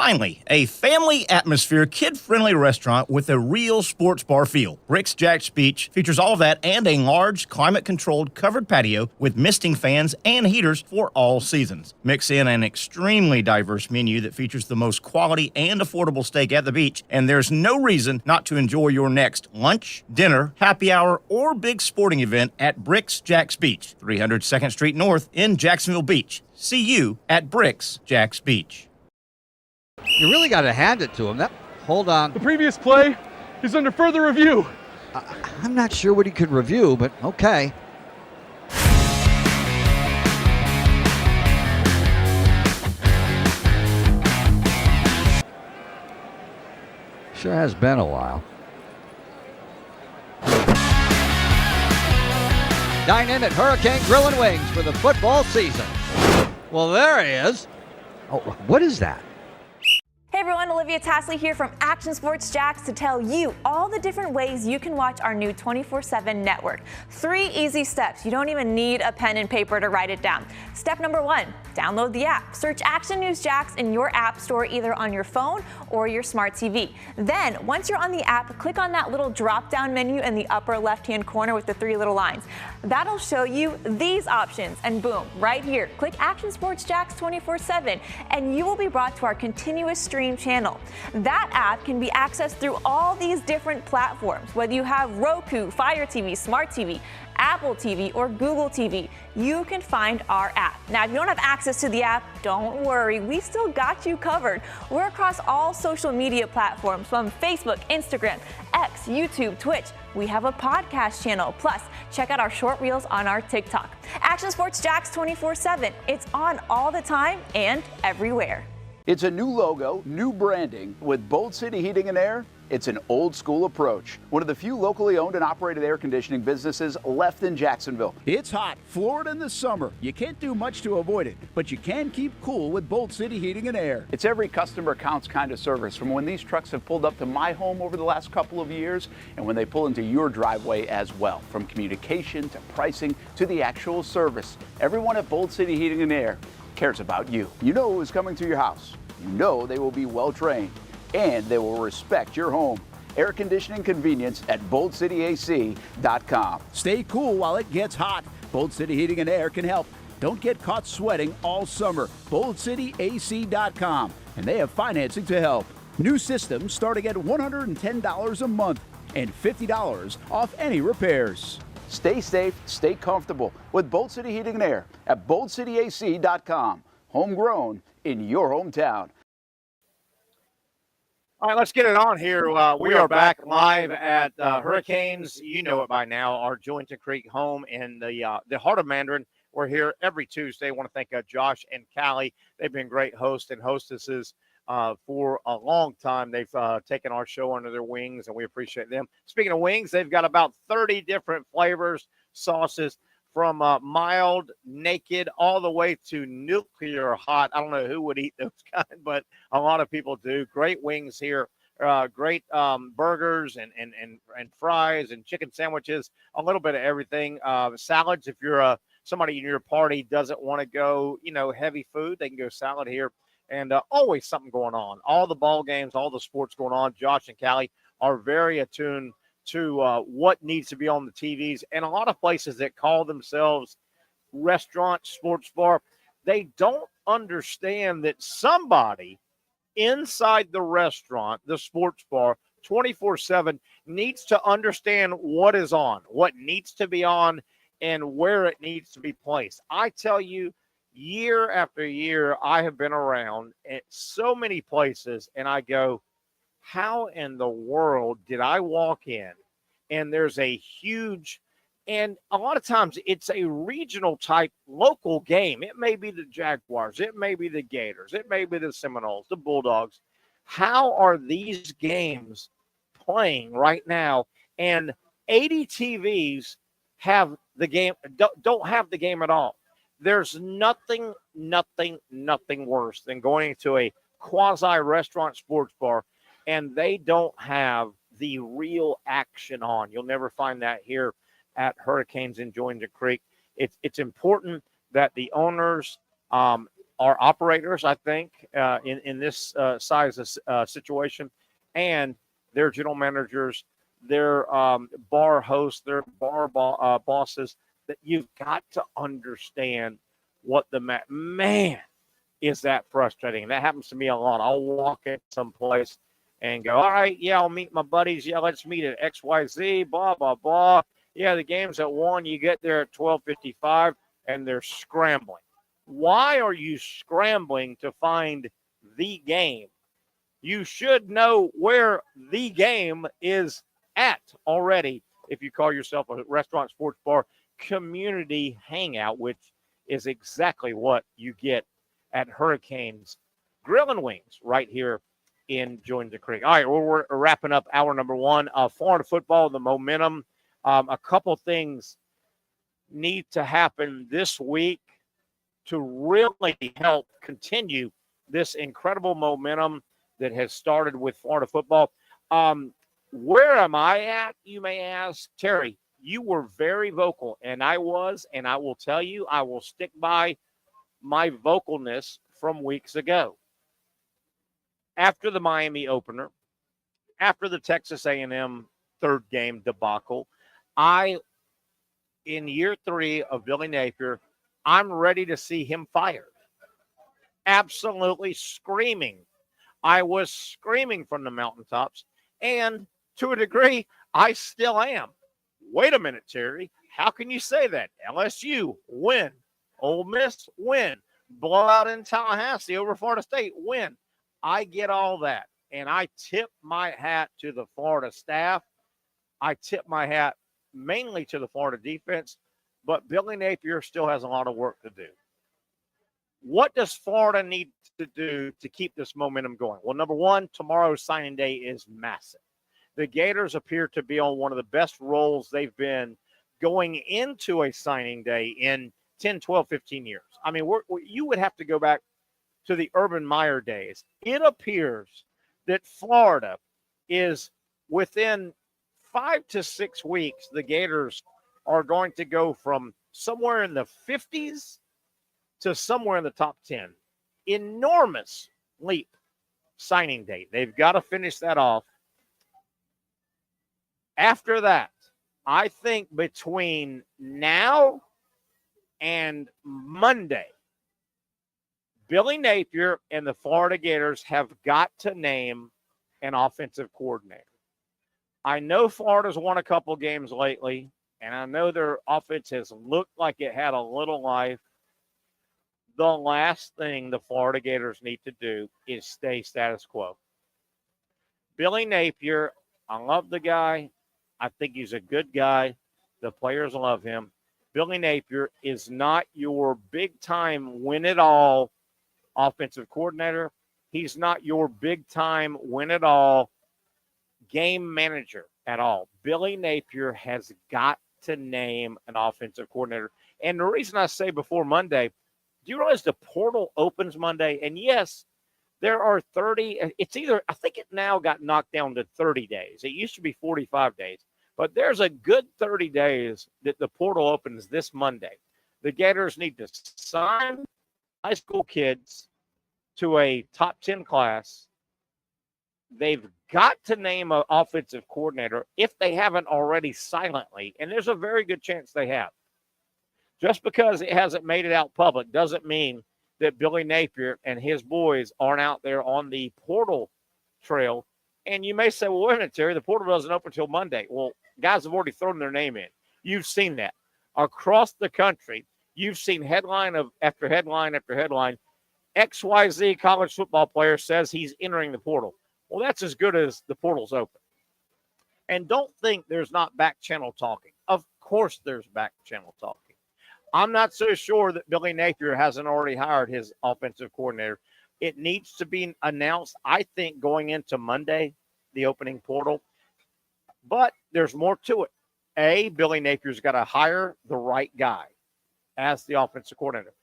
Finally, a family atmosphere, kid-friendly restaurant with a real sports bar feel. Rick's Jack's Beach features all of that and a large, climate-controlled covered patio with misting fans and heaters for all seasons. Mix in an extremely diverse menu that features the most quality and affordable steak at the beach, and there's no reason not to enjoy your next lunch, dinner, happy hour, or big sporting event at Rick's Jack's Beach, 300 2nd Street North in Jacksonville Beach. See you at Rick's Jack's Beach. You really got to hand it to him. Hold on. The previous play is under further review. I'm not sure what he could review, but okay. Sure has been a while. Dine in at Hurricane Grill and Wings for the football season. Well, there he is. Oh, what is that? Hey everyone, Olivia Tasley here from Action Sports Jacks to tell you all the different ways you can watch our new 24/7 network. 3 easy steps. You don't even need a pen and paper to write it down. Step number 1, download the app. Search Action News Jacks in your app store either on your phone or your smart TV. Then, once you're on the app, click on that little drop-down menu in the upper left-hand corner with the 3 little lines. That'll show you these options, and boom, right here, click Action Sports Jacks 24/7, and you will be brought to our continuous stream channel. That app can be accessed through all these different platforms. Whether you have Roku, Fire TV, Smart TV, Apple TV, or Google TV, you can find our app. Now, if you don't have access to the app, don't worry, we still got you covered. We're across all social media platforms from Facebook, Instagram, X, YouTube, Twitch. We have a podcast channel. Plus, check out our short reels on our TikTok. Action Sports Jacks 24/7. It's on all the time and everywhere. It's a new logo, new branding. With Bold City Heating and Air, it's an old school approach. One of the few locally owned and operated air conditioning businesses left in Jacksonville. It's hot, Florida in the summer. You can't do much to avoid it, but you can keep cool with Bold City Heating and Air. It's every customer counts kind of service, from when these trucks have pulled up to my home over the last couple of years and when they pull into your driveway as well. From communication to pricing to the actual service, everyone at Bold City Heating and Air cares about you. You know who is coming to your house. You know they will be well trained and they will respect your home. Air conditioning convenience at boldcityac.com. Stay cool while it gets hot. Bold City Heating and Air can help. Don't get caught sweating all summer. boldcityac.com, and they have financing to help. New systems starting at $110 a month and $50 off any repairs. Stay safe, stay comfortable with Bold City Heating and Air at boldcityac.com. Homegrown in your hometown. All right, let's get it on here. We are back live at Hurricanes. You know it by now. Our Jointon Creek home in the heart of Mandarin. We're here every Tuesday. I want to thank Josh and Callie. They've been great hosts and hostesses for a long time. They've taken our show under their wings, and we appreciate them. Speaking of wings, they've got about 30 different flavors, sauces, from mild, naked, all the way to nuclear hot. I don't know who would eat those kind, but a lot of people do. Great wings here, great burgers and fries and chicken sandwiches, a little bit of everything. Salads, if you're somebody in your party doesn't want to go, heavy food, they can go salad here. And always something going on. All the ball games, all the sports going on. Josh and Callie are very attuned to what needs to be on the TVs. And a lot of places that call themselves restaurant, sports bar, they don't understand that somebody inside the restaurant, the sports bar, 24/7 needs to understand what is on, what needs to be on, and where it needs to be placed. I tell you, year after year, I have been around at so many places, and I go, how in the world did I walk in and there's a huge, and a lot of times it's a regional type local game. It may be the Jaguars. It may be the Gators. It may be the Seminoles, the Bulldogs. How are these games playing right now? And 80 TVs have the game, don't have the game at all. There's nothing worse than going to a quasi-restaurant sports bar and they don't have the real action on. You'll never find that here at Hurricanes in Jointon Creek. It's important that the owners our operators, I think, in this size of situation, and their general managers, their bar hosts, their bar bosses, that you've got to understand what the man is that frustrating. That happens to me a lot. I'll walk in someplace and go, all right, yeah, I'll meet my buddies. Yeah, let's meet at XYZ, blah, blah, blah. Yeah, the game's at 1. You get there at 12:55, and they're scrambling. Why are you scrambling to find the game? You should know where the game is at already if you call yourself a restaurant, sports bar, community hangout, which is exactly what you get at Hurricanes Grill and Wings right here in Joins Creek. All right, we're wrapping up hour number 1 of Florida football, the momentum. A couple things need to happen this week to really help continue this incredible momentum that has started with Florida football. Where am I at, you may ask? Terry, you were very vocal, and I was, and I will tell you, I will stick by my vocalness from weeks ago. After the Miami opener, after the Texas A&M third game debacle, in year 3 of Billy Napier, I'm ready to see him fired. Absolutely screaming. I was screaming from the mountaintops, and to a degree, I still am. Wait a minute, Terry. How can you say that? LSU, win. Ole Miss, win. Blowout in Tallahassee over Florida State, win. I get all that, and I tip my hat to the Florida staff. I tip my hat mainly to the Florida defense, but Billy Napier still has a lot of work to do. What does Florida need to do to keep this momentum going? Well, number 1, tomorrow's signing day is massive. The Gators appear to be on one of the best rolls they've been going into a signing day in 10, 12, 15 years. I mean, you would have to go back to the Urban Meyer days. It appears that Florida is within 5 to 6 weeks, the Gators are going to go from somewhere in the 50s to somewhere in the top 10. Enormous leap signing date. They've got to finish that off. After that, I think between now and Monday, Billy Napier and the Florida Gators have got to name an offensive coordinator. I know Florida's won a couple games lately, and I know their offense has looked like it had a little life. The last thing the Florida Gators need to do is stay status quo. Billy Napier, I love the guy. I think he's a good guy. The players love him. Billy Napier is not your big-time win-it-all offensive coordinator. He's not your big-time win-it-all game manager at all. Billy Napier has got to name an offensive coordinator. And the reason I say before Monday, do you realize the portal opens Monday? And yes, there are 30. I think it now got knocked down to 30 days. It used to be 45 days. But there's a good 30 days that the portal opens this Monday. The Gators need to sign high school kids to a top 10 class. They've got to name an offensive coordinator if they haven't already silently, and there's a very good chance they have. Just because it hasn't made it out public doesn't mean that Billy Napier and his boys aren't out there on the portal trail. And you may say, well, wait a minute, Terry, the portal doesn't open until Monday. Well, guys have already thrown their name in. You've seen that. Across the country, you've seen headline after headline after headline. XYZ college football player says he's entering the portal. Well, that's as good as the portal's open. And don't think there's not back channel talking. Of course there's back channel talking. I'm not so sure that Billy Napier hasn't already hired his offensive coordinator. It needs to be announced, I think, going into Monday, the opening portal. But there's more to it. A, Billy Napier's got to hire the right guy as the offensive coordinator.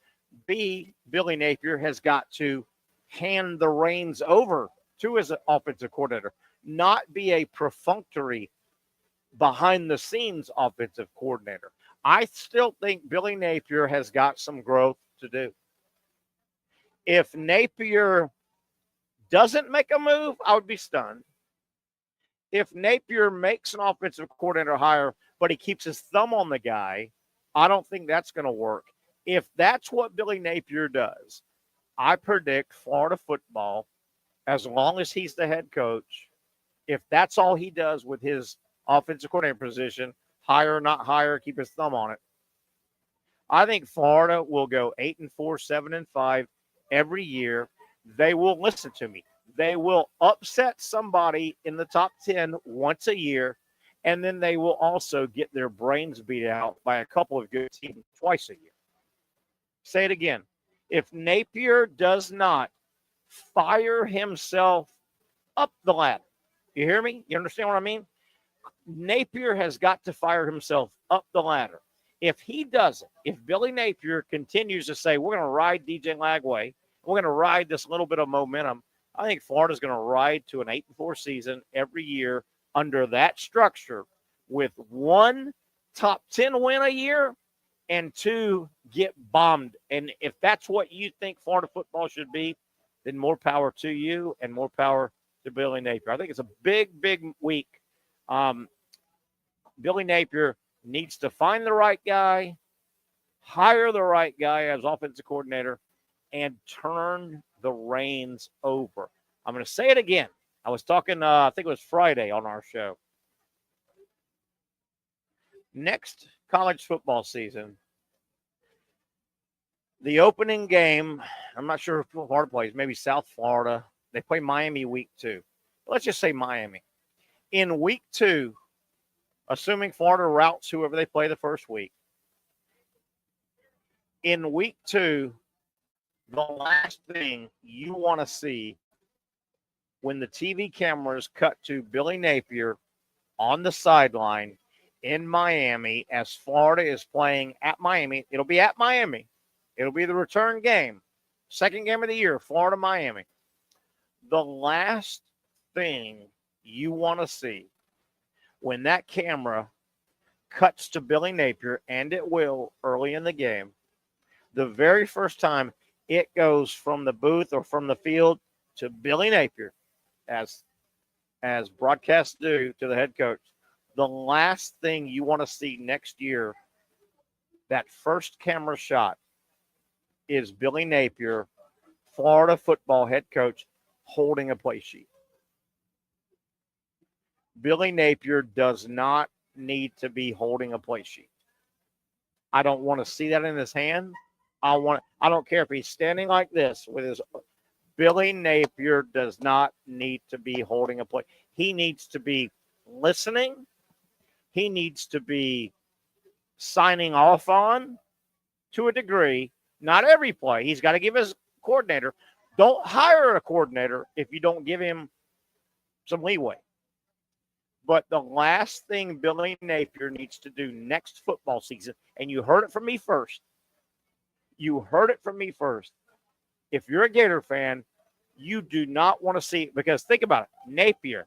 B, Billy Napier has got to hand the reins over to his offensive coordinator, not be a perfunctory behind-the-scenes offensive coordinator. I still think Billy Napier has got some growth to do. If Napier doesn't make a move, I would be stunned. If Napier makes an offensive coordinator hire, but he keeps his thumb on the guy, I don't think that's going to work. If that's what Billy Napier does, I predict Florida football, as long as he's the head coach, if that's all he does with his offensive coordinator position, hire, not hire, keep his thumb on it, I think Florida will go 8-4, 7-5 every year. They will, listen to me, they will upset somebody in the top 10 once a year, and then they will also get their brains beat out by a couple of good teams twice a year. Say it again. If Napier does not fire himself up the ladder, you hear me? You understand what I mean? Napier has got to fire himself up the ladder. If he doesn't, if Billy Napier continues to say, we're going to ride DJ Lagway, we're going to ride this little bit of momentum, I think Florida's going to ride to an 8-4 season every year under that structure with 1 top 10 win a year and 2 get bombed. And if that's what you think Florida football should be, then more power to you and more power to Billy Napier. I think it's a big, big week. Billy Napier needs to find the right guy, hire the right guy as offensive coordinator, and turn the reins over. I'm going to say it again. I was talking, I think it was Friday on our show. Next college football season, the opening game, I'm not sure who Florida plays, maybe South Florida. They play Miami week 2. Let's just say Miami. In week 2, assuming Florida routes whoever they play the first week, in week 2, the last thing you want to see when the TV cameras cut to Billy Napier on the sideline in Miami as Florida is playing at Miami. It'll be at Miami. It'll be the return game. Second game of the year, Florida-Miami. The last thing you want to see when that camera cuts to Billy Napier, and it will early in the game, the very first time it goes from the booth or from the field to Billy Napier, as broadcasts do to the head coach, the last thing you want to see next year, that first camera shot, is Billy Napier, Florida football head coach, holding a play sheet. Billy Napier does not need to be holding a play sheet. I don't want to see that in his hand. I don't care if he's standing like this with his. Billy Napier does not need to be holding a play. He needs to be listening. He needs to be signing off on to a degree. Not every play. He's got to give his coordinator. Don't hire a coordinator if you don't give him some leeway. But the last thing Billy Napier needs to do next football season, and you heard it from me first. If you're a Gator fan, you do not want to see, because think about it. Napier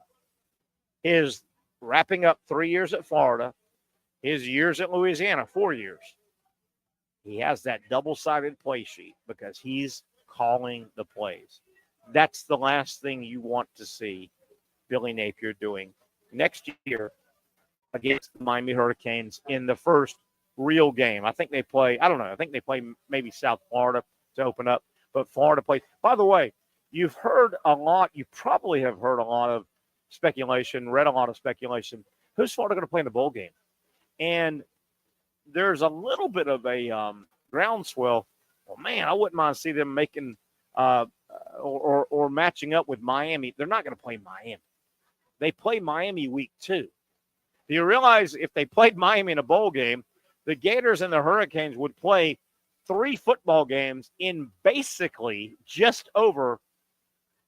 is wrapping up 3 years at Florida, his years at Louisiana, 4 years. He has that double-sided play sheet because he's calling the plays. That's the last thing you want to see Billy Napier doing next year against the Miami Hurricanes in the first real game. I think they play, I think they play maybe South Florida to open up, but Florida plays. By the way, you probably have heard a lot of speculation, read a lot of speculation. Who's Florida going to play in the bowl game? And there's a little bit of a groundswell. Well, man, I wouldn't mind see them making or matching up with Miami. They're not going to play Miami. They play Miami week 2. Do you realize if they played Miami in a bowl game, the Gators and the Hurricanes would play 3 football games in basically just over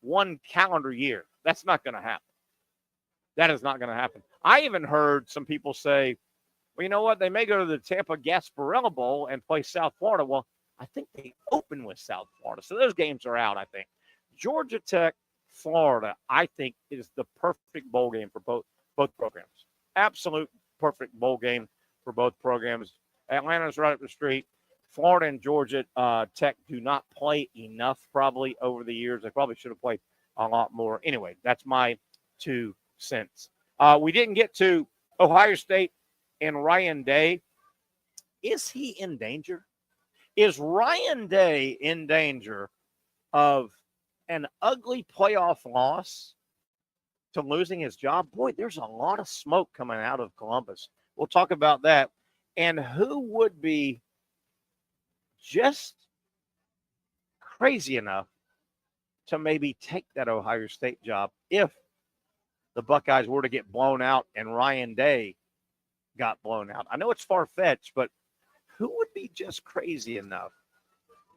1 calendar year? That's not going to happen. That is not going to happen. I even heard some people say, well, you know what? They may go to the Tampa Gasparilla Bowl and play South Florida. Well, I think they open with South Florida. So those games are out, I think. Georgia Tech, Florida, I think, is the perfect bowl game for both programs. Absolute perfect bowl game for both programs. Atlanta's right up the street. Florida and Georgia Tech do not play enough probably over the years. They probably should have played a lot more. Anyway, that's my 2 cents. We didn't get to Ohio State and Ryan Day. Is he in danger? Is Ryan Day in danger of an ugly playoff loss to losing his job? Boy, there's a lot of smoke coming out of Columbus. We'll talk about that. And who would be just crazy enough to maybe take that Ohio State job if the Buckeyes were to get blown out and Ryan Day got blown out? I know it's far-fetched, but who would be just crazy enough?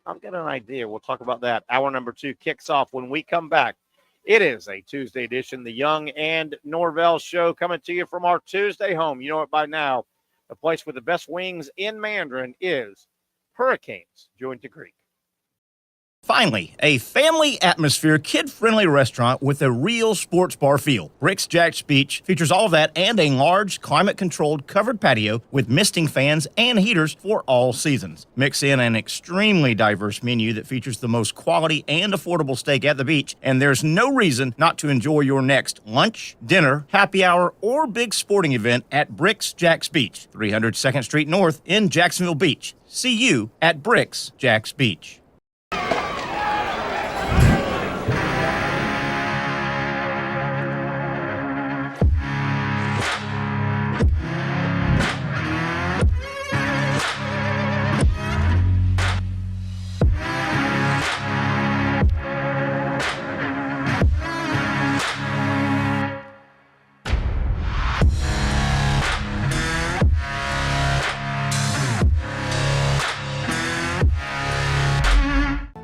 I've got an idea. We'll talk about that. Hour number 2 kicks off when we come back. It is a Tuesday edition, the Young and Norvelle Show, coming to you from our Tuesday home. You know it by now. The place with the best wings in Mandarin is Hurricanes Joint Creek. Finally, a family atmosphere, kid-friendly restaurant with a real sports bar feel. Rick's Jack's Beach features all of that and a large, climate-controlled covered patio with misting fans and heaters for all seasons. Mix in an extremely diverse menu that features the most quality and affordable steak at the beach, and there's no reason not to enjoy your next lunch, dinner, happy hour, or big sporting event at Rick's Jack's Beach, 300 2nd Street North in Jacksonville Beach. See you at Rick's Jack's Beach.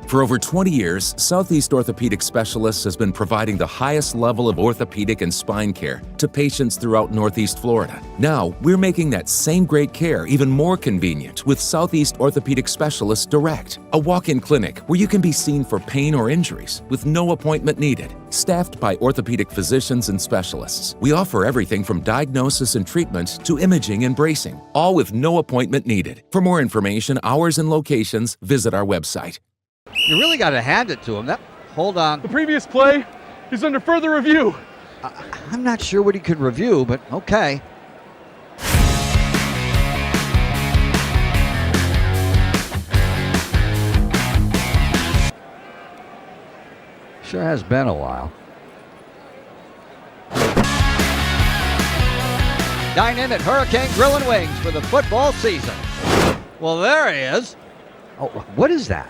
For over 20 years, Southeast Orthopedic Specialists has been providing the highest level of orthopedic and spine care to patients throughout Northeast Florida. Now, we're making that same great care even more convenient with Southeast Orthopedic Specialists Direct, a walk-in clinic where you can be seen for pain or injuries with no appointment needed. Staffed by orthopedic physicians and specialists, we offer everything from diagnosis and treatment to imaging and bracing, all with no appointment needed. For more information, hours, and locations, visit our website. You really got to hand it to him. Hold on. The previous play is under further review. I'm not sure what he could review, but okay. Sure has been a while. Dine in at Hurricane Grill and Wings for the football season. Well, there he is. Oh, what is that?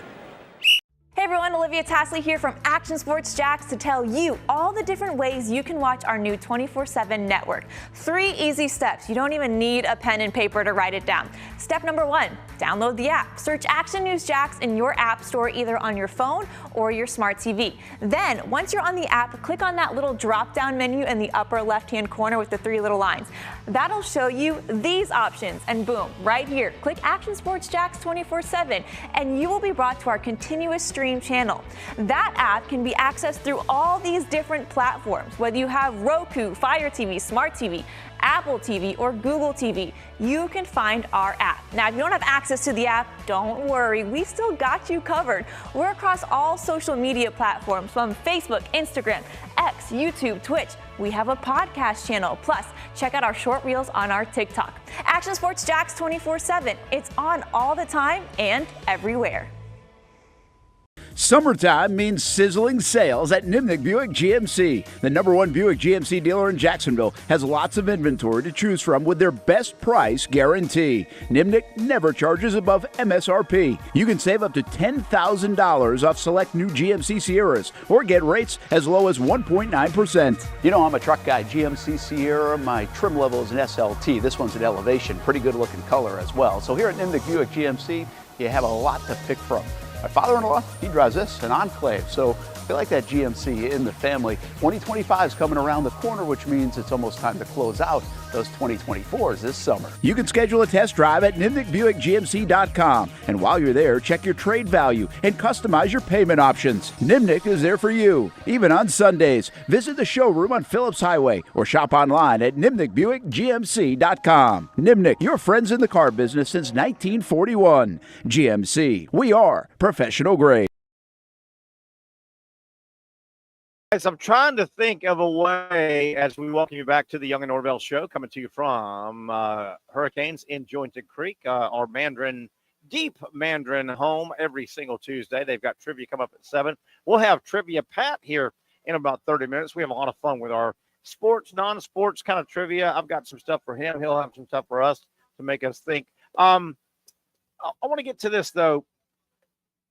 Hey everyone, Olivia Tasley here from Action Sports Jacks to tell you all the different ways you can watch our new 24/7 network. 3 easy steps. You don't even need a pen and paper to write it down. Step number 1, download the app. Search Action News Jacks in your app store either on your phone or your smart TV. Then, once you're on the app, click on that little drop-down menu in the upper left-hand corner with the 3 little lines. That'll show you these options, and boom, right here, click Action Sports Jacks 24/7, and you will be brought to our continuous stream channel. That app can be accessed through all these different platforms, whether you have Roku, Fire TV, Smart TV, Apple TV, or Google TV. You can find our app. Now, if you don't have access to the app, don't worry, we still got you covered. We're across all social media platforms from Facebook, Instagram, X, YouTube, Twitch. We have a podcast channel. Plus, check out our short reels on our TikTok. Action Sports Jacks 24/7. It's on all the time and everywhere. Summertime means sizzling sales at Nimnick Buick GMC. The #1 Buick GMC dealer in Jacksonville has lots of inventory to choose from with their best price guarantee. Nimnick never charges above MSRP. You can save up to $10,000 off select new GMC Sierras or get rates as low as 1.9%. You know, I'm a truck guy. GMC Sierra, my trim level is an SLT. This one's an Elevation. Pretty good looking color as well. So here at Nimnick Buick GMC, you have a lot to pick from. My father-in-law, he drives this, an Enclave. So feel like that GMC in the family. 2025 is coming around the corner, which means it's almost time to close out those 2024s this summer. You can schedule a test drive at nimnickbuickgmc.com. And while you're there, check your trade value and customize your payment options. Nimnick is there for you, even on Sundays. Visit the showroom on Phillips Highway or shop online at nimnickbuickgmc.com. Nimnick, your friends in the car business since 1941. GMC, we are professional grade. Guys, I'm trying to think of a way as we welcome you back to the Young Norvelle Show, coming to you from Hurricanes in Jointed Creek, our deep Mandarin home every single Tuesday. They've got trivia come up at 7. We'll have Trivia Pat here in about 30 minutes. We have a lot of fun with our sports, non-sports kind of trivia. I've got some stuff for him. He'll have some stuff for us to make us think. I want to get to this, though.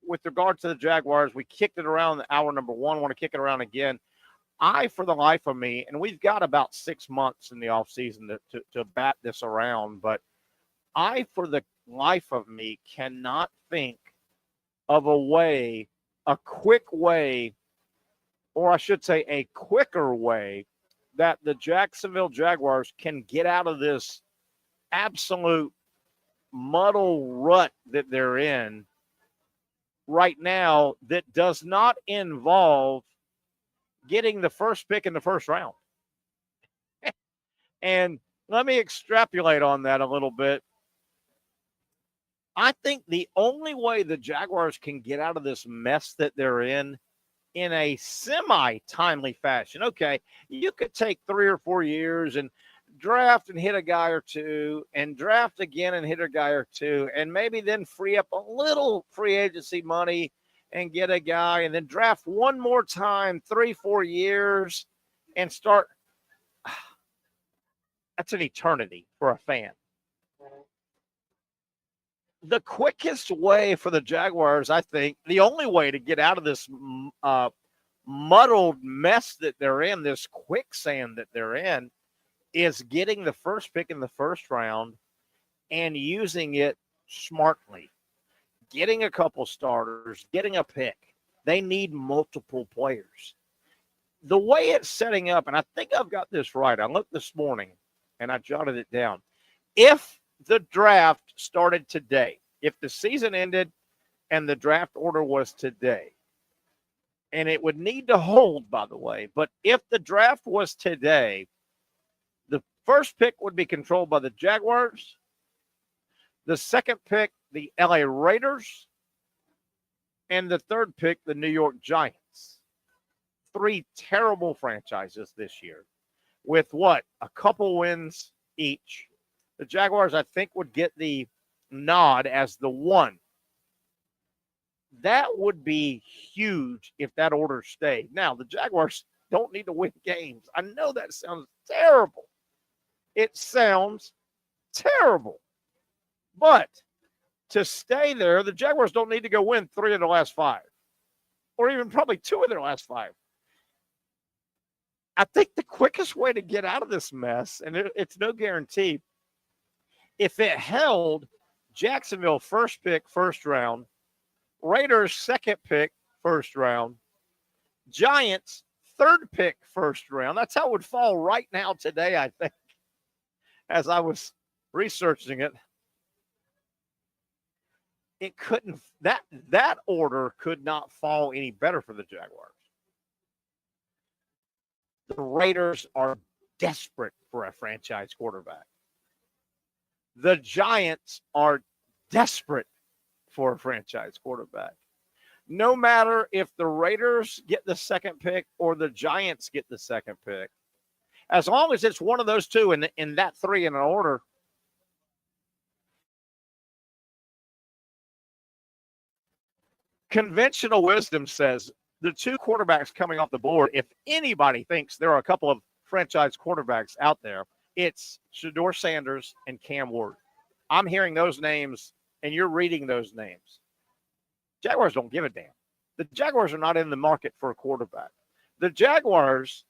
With regard to the Jaguars, we kicked it around hour number 1. I want to kick it around again. For the life of me, and we've got about 6 months in the offseason to bat this around, but for the life of me, cannot think of a quick way, or I should say a quicker way, that the Jacksonville Jaguars can get out of this absolute muddle rut that they're in right now that does not involve getting the first pick in the first round. And let me extrapolate on that a little bit. I think the only way the Jaguars can get out of this mess that they're in a semi-timely fashion. Okay, you could take 3 or 4 years and draft and hit a guy or two, and draft again and hit a guy or two, and maybe then free up a little free agency money and get a guy, and then draft one more time, 3-4 years, and start. That's an eternity for a fan. The quickest way for the Jaguars, I think, the only way to get out of this muddled mess that they're in, this quicksand that they're in, is getting the first pick in the first round and using it smartly. Getting a couple starters, getting a pick. They need multiple players. The way it's setting up, and I think I've got this right. I looked this morning and I jotted it down. If the draft started today, if the season ended and the draft order was today, and it would need to hold, by the way, but if the draft was today, the first pick would be controlled by the Jaguars. The second pick, the LA Raiders. And the third pick, the New York Giants. 3 terrible franchises this year with what? A couple wins each. The Jaguars, I think, would get the nod as the 1. That would be huge if that order stayed. Now, the Jaguars don't need to win games. I know that sounds terrible. It sounds terrible. But to stay there, the Jaguars don't need to go win 3 of their last 5, or even probably 2 of their last 5. I think the quickest way to get out of this mess, and it's no guarantee, if it held Jacksonville first pick, first round, Raiders second pick, first round, Giants third pick, first round. That's how it would fall right now today, I think, as I was researching it. It couldn't, that order could not fall any better for the Jaguars. The Raiders are desperate for a franchise quarterback. The Giants are desperate for a franchise quarterback. No matter if the Raiders get the second pick or the Giants get the second pick, as long as it's one of those two in that 3 in an order, conventional wisdom says the 2 quarterbacks coming off the board, if anybody thinks there are a couple of franchise quarterbacks out there, it's Shedeur Sanders and Cam Ward. I'm hearing those names, and you're reading those names. Jaguars don't give a damn. The Jaguars are not in the market for a quarterback. The Jaguars,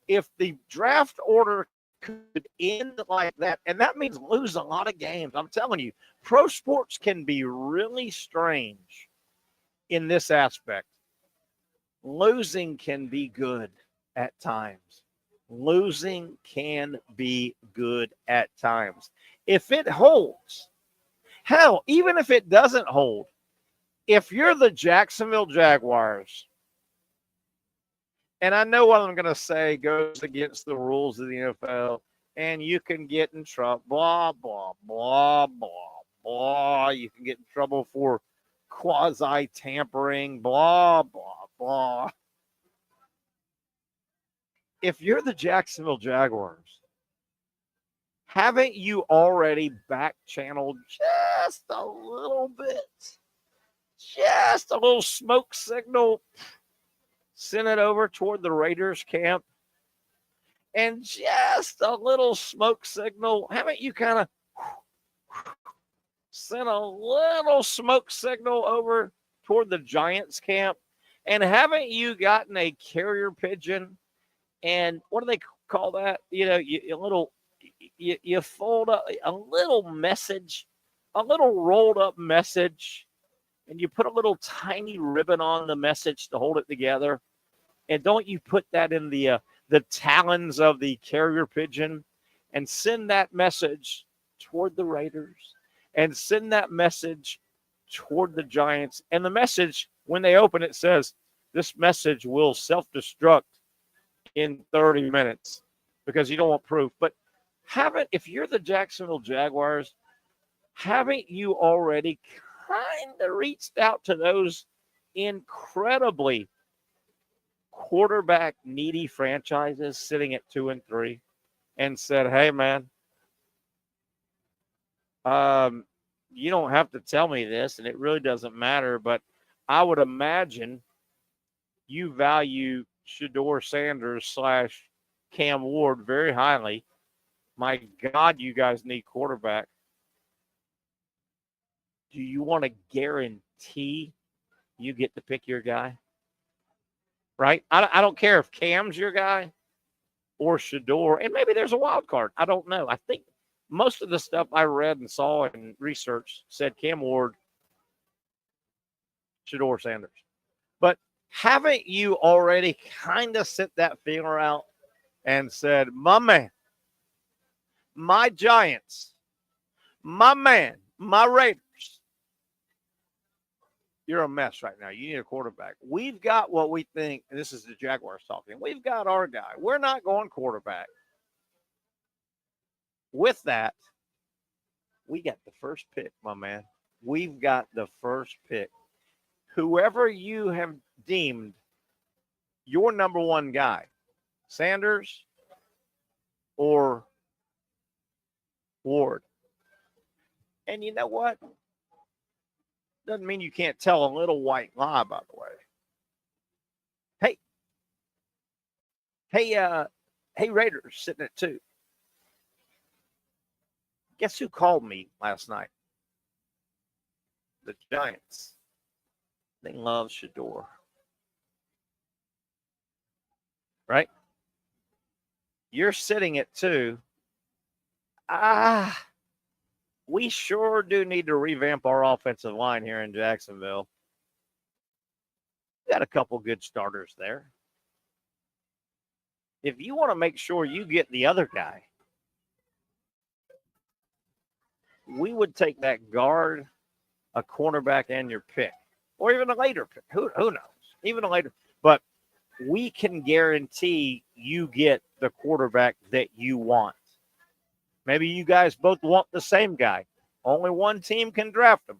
if the draft order could end like that, and that means lose a lot of games. I'm telling you, pro sports can be really strange in this aspect. losing can be good at times. Losing can be good at times. If it holds, hell, even if it doesn't hold, if you're the Jacksonville Jaguars, and I know what I'm going to say goes against the rules of the NFL, and you can get in trouble, blah, blah, blah, blah, blah. You can get in trouble for quasi-tampering, blah, blah, blah. If you're the Jacksonville Jaguars, haven't you already back-channeled just a little bit? Just a little smoke signal. Send it over toward the Raiders camp. And just a little smoke signal. Haven't you kind of sent a little smoke signal over toward the Giants camp? And haven't you gotten a carrier pigeon? And what do they call that? You know, you fold up a little message, a little rolled up message, and you put a little tiny ribbon on the message to hold it together. And don't you put that in the talons of the carrier pigeon and send that message toward the Raiders and send that message toward the Giants. And the message, when they open it, says, this message will self-destruct in 30 minutes because you don't want proof. But if you're the Jacksonville Jaguars, haven't you already kind of reached out to those incredibly quarterback needy franchises sitting at 2-3 and said, hey, man, you don't have to tell me this, and it really doesn't matter, but I would imagine you value Shedeur Sanders / Cam Ward very highly. My God, you guys need quarterback. Do you want to guarantee you get to pick your guy? Right? I don't care if Cam's your guy or Shedeur, and maybe there's a wild card. I don't know. I think most of the stuff I read and saw and researched said Cam Ward, Shedeur Sanders. But haven't you already kind of sent that feeler out and said, my man, my Giants, my man, my Raiders, you're a mess right now. You need a quarterback. We've got what we think, and this is the Jaguars talking, we've got our guy. We're not going quarterback. With that, we got the first pick, my man. We've got the first pick. Whoever you have deemed your number one guy, Sanders or Ward. And you know what? Doesn't mean you can't tell a little white lie, by the way. Hey, Raiders sitting at 2. Guess who called me last night? The Giants. They love Shedeur. Right? You're sitting at 2. We sure do need to revamp our offensive line here in Jacksonville. We got a couple good starters there. If you want to make sure you get the other guy, we would take that guard, a cornerback, and your pick. Or even a later pick. Who knows? Even a later. But we can guarantee you get the quarterback that you want. Maybe you guys both want the same guy. Only one team can draft him.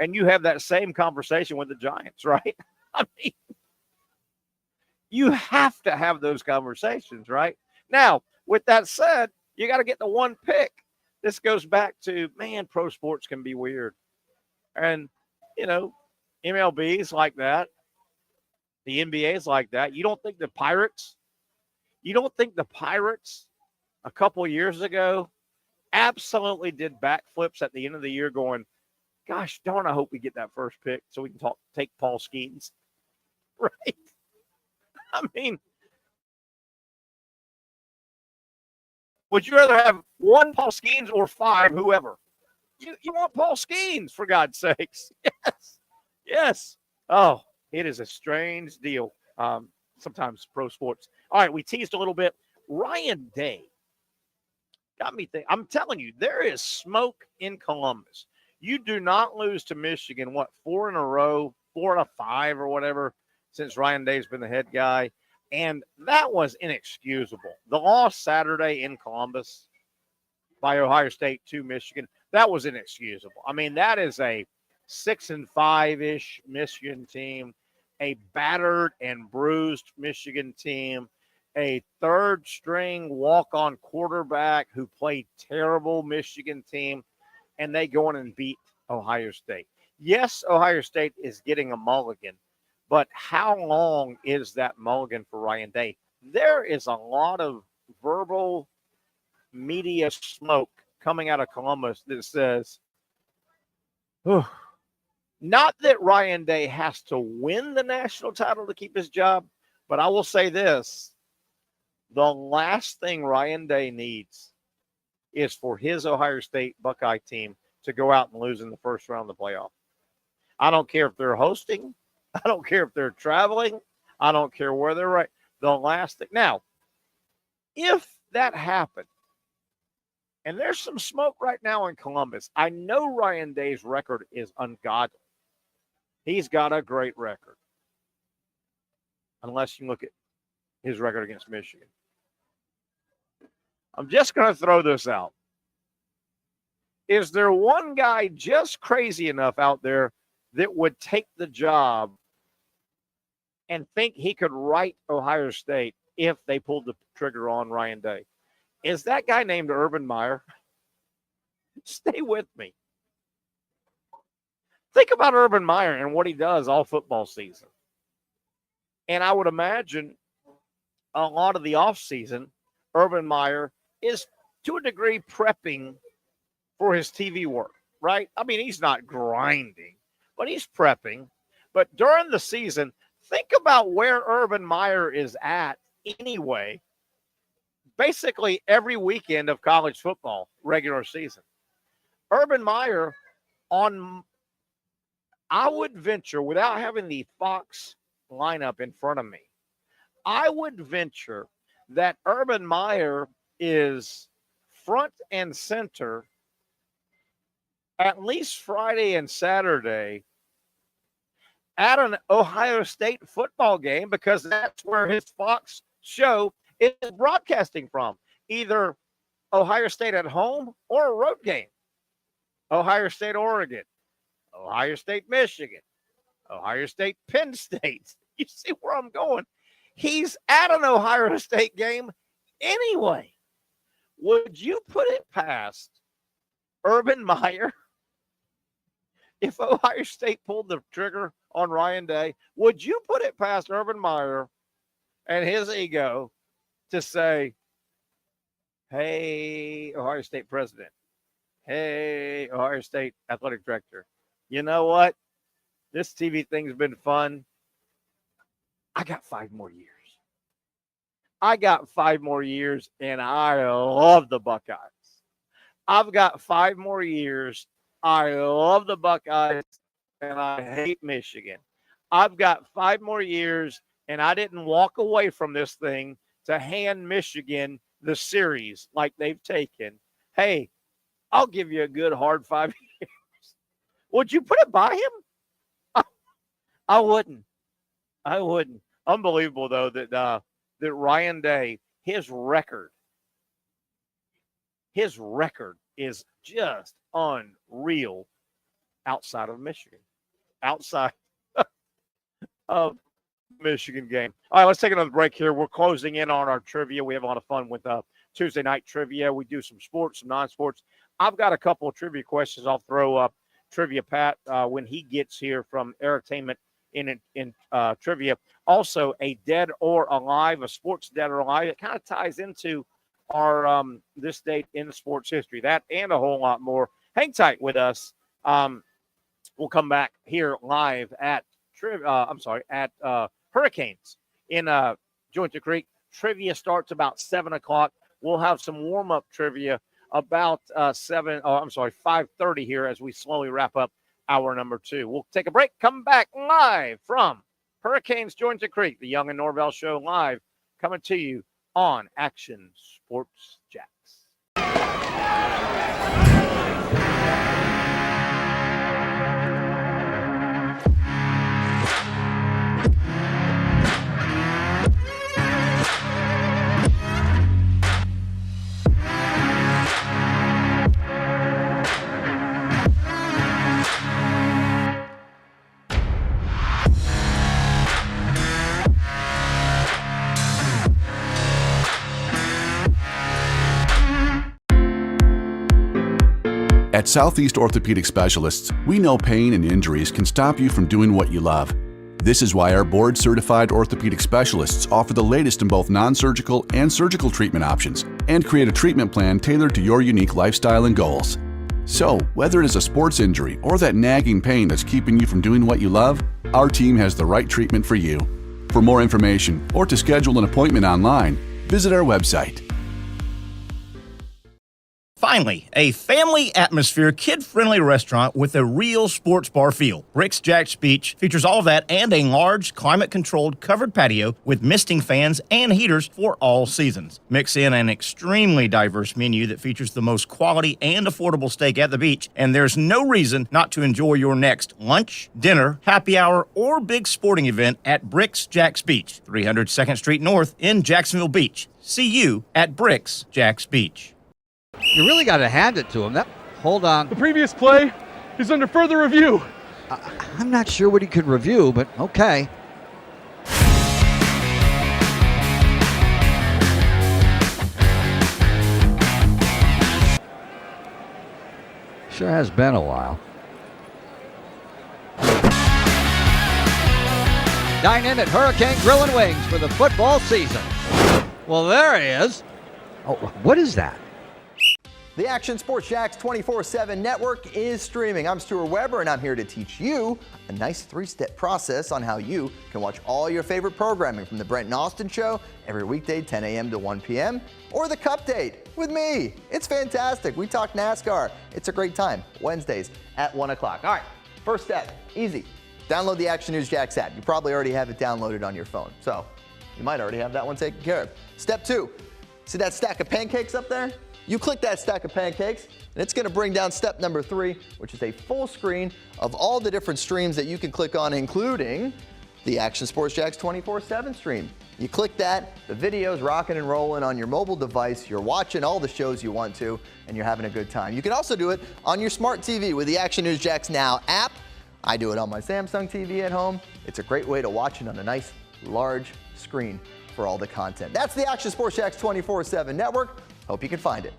And you have that same conversation with the Giants, right? I mean, you have to have those conversations, right? Now, with that said, you got to get the one pick. This goes back to, man, pro sports can be weird. And, you know, MLB is like that. The NBA is like that. You don't think the Pirates a couple of years ago absolutely did backflips at the end of the year going, gosh darn, I hope we get that first pick so we can take Paul Skeens. Right? I mean, would you rather have 1 Paul Skeens or 5, whoever? You want Paul Skeens, for God's sakes. Yes. Oh, It is a strange deal. Sometimes pro sports. All right, we teased a little bit. Ryan Day got me thinking. I'm telling you, there is smoke in Columbus. You do not lose to Michigan, 4 in a row, 4 out of 5 or whatever, since Ryan Day's been the head guy. And that was inexcusable. The loss Saturday in Columbus by Ohio State to Michigan, that was inexcusable. I mean, that is a 6-5-ish Michigan team, a battered and bruised Michigan team, a third-string walk-on quarterback who played terrible Michigan team, and they go in and beat Ohio State. Yes, Ohio State is getting a mulligan, but how long is that mulligan for Ryan Day? There is a lot of verbal media smoke coming out of Columbus that says, not that Ryan Day has to win the national title to keep his job, but I will say this. The last thing Ryan Day needs is for his Ohio State Buckeye team to go out and lose in the first round of the playoff. I don't care if they're hosting. I don't care if they're traveling. I don't care where they're at. The last thing. Now, if that happened, and there's some smoke right now in Columbus, I know Ryan Day's record is ungodly. He's got a great record. Unless you look at his record against Michigan. I'm just going to throw this out. Is there one guy just crazy enough out there that would take the job and think he could right Ohio State if they pulled the trigger on Ryan Day? Is that guy named Urban Meyer? Stay with me. Think about Urban Meyer and what he does all football season. And I would imagine a lot of the offseason, Urban Meyer is to a degree prepping for his TV work, right? I mean, he's not grinding, but he's prepping. But during the season, think about where Urban Meyer is at anyway, basically every weekend of college football, regular season. Urban Meyer I would venture, without having the Fox lineup in front of me, I would venture that Urban Meyer is front and center at least Friday and Saturday at an Ohio State football game, because that's where his Fox show is broadcasting from, either Ohio State at home or a road game. Ohio State, Oregon, Ohio State, Michigan, Ohio State, Penn State. You see where I'm going? He's at an Ohio State game anyway. Would you put it past Urban Meyer if Ohio State pulled the trigger on Ryan Day? Would you put it past Urban Meyer and his ego to say, hey, Ohio State president, hey, Ohio State athletic director, you know what? This TV thing's been fun. I got 5 more years. I got 5 more years, and I love the Buckeyes. I've got 5 more years. I love the Buckeyes, and I hate Michigan. I've got 5 more years, and I didn't walk away from this thing to hand Michigan the series like they've taken. Hey, I'll give you a good hard 5 years. Would you put it by him? I wouldn't. I wouldn't. Unbelievable, though, that Ryan Day, his record is just unreal outside of Michigan. Outside of Michigan game. All right, let's take another break here. We're closing in on our trivia. We have a lot of fun with Tuesday night trivia. We do some sports, some non-sports. I've got a couple of trivia questions. I'll throw up Trivia Pat when he gets here from Entertainment in trivia. Also, a dead or alive, a sports dead or alive. It kind of ties into our this date in sports history. That and a whole lot more. Hang tight with us. We'll come back here live at Hurricanes in Jointed Creek. Trivia starts about 7 o'clock. We'll have some warm-up trivia about 5:30 here as we slowly wrap up hour number 2. We'll take a break, come back live from Hurricanes Jointon Creek, the Young Norvelle Show live, coming to you on Action Sports Jacks. At Southeast Orthopedic Specialists, we know pain and injuries can stop you from doing what you love. This is why our board-certified orthopedic specialists offer the latest in both non-surgical and surgical treatment options and create a treatment plan tailored to your unique lifestyle and goals. So, whether it is a sports injury or that nagging pain that's keeping you from doing what you love, our team has the right treatment for you. For more information or to schedule an appointment online, visit our website. Finally, a family atmosphere, kid-friendly restaurant with a real sports bar feel. Rick's Jack's Beach features all that and a large, climate-controlled covered patio with misting fans and heaters for all seasons. Mix in an extremely diverse menu that features the most quality and affordable steak at the beach, and there's no reason not to enjoy your next lunch, dinner, happy hour, or big sporting event at Rick's Jack's Beach, 300 2nd Street North in Jacksonville Beach. See you at Rick's Jack's Beach. You really got to hand it to him. Hold on. The previous play is under further review. I'm not sure what he could review, but okay. Sure has been a while. Dine in at Hurricane Grill and Wings for the football season. Well, there he is. Oh, what is that? The Action Sports Jacks 24/7 network is streaming. I'm Stuart Weber, and I'm here to teach you a nice three-step process on how you can watch all your favorite programming from the Brent and Austin Show every weekday 10 a.m. to 1 p.m. or the Cup Date with me. It's fantastic. We talk NASCAR. It's a great time. Wednesdays at 1 o'clock. All right, first step, easy. Download the Action News Jacks app. You probably already have it downloaded on your phone, so you might already have that one taken care of. Step 2, see that stack of pancakes up there? You click that stack of pancakes, and it's going to bring down step number 3, which is a full screen of all the different streams that you can click on, including the Action Sports Jacks 24/7 stream. You click that, the video's rocking and rolling on your mobile device, you're watching all the shows you want to, and you're having a good time. You can also do it on your smart TV with the Action News Jacks Now app. I do it on my Samsung TV at home. It's a great way to watch it on a nice, large screen for all the content. That's the Action Sports Jacks 24/7 network. Hope you can find it.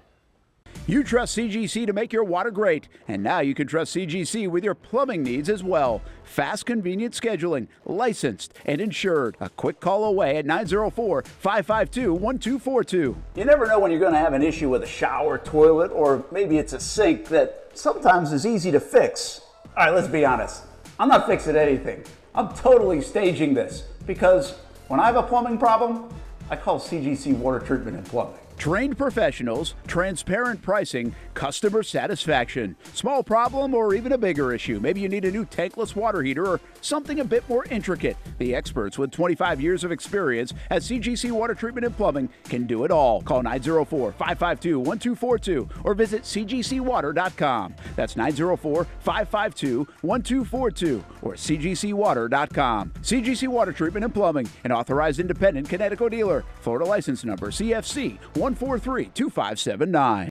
You trust CGC to make your water great, and now you can trust CGC with your plumbing needs as well. Fast, convenient scheduling, licensed and insured. A quick call away at 904-552-1242. You never know when you're going to have an issue with a shower, toilet, or maybe it's a sink that sometimes is easy to fix. All right, let's be honest. I'm not fixing anything. I'm totally staging this because when I have a plumbing problem, I call CGC Water Treatment and Plumbing. Trained professionals, transparent pricing, customer satisfaction. Small problem or even a bigger issue. Maybe you need a new tankless water heater or something a bit more intricate. The experts with 25 years of experience at CGC Water Treatment and Plumbing can do it all. Call 904-552-1242 or visit cgcwater.com. That's 904-552-1242 or cgcwater.com. CGC Water Treatment and Plumbing, an authorized independent Connecticut dealer. Florida license number CFC 1432579.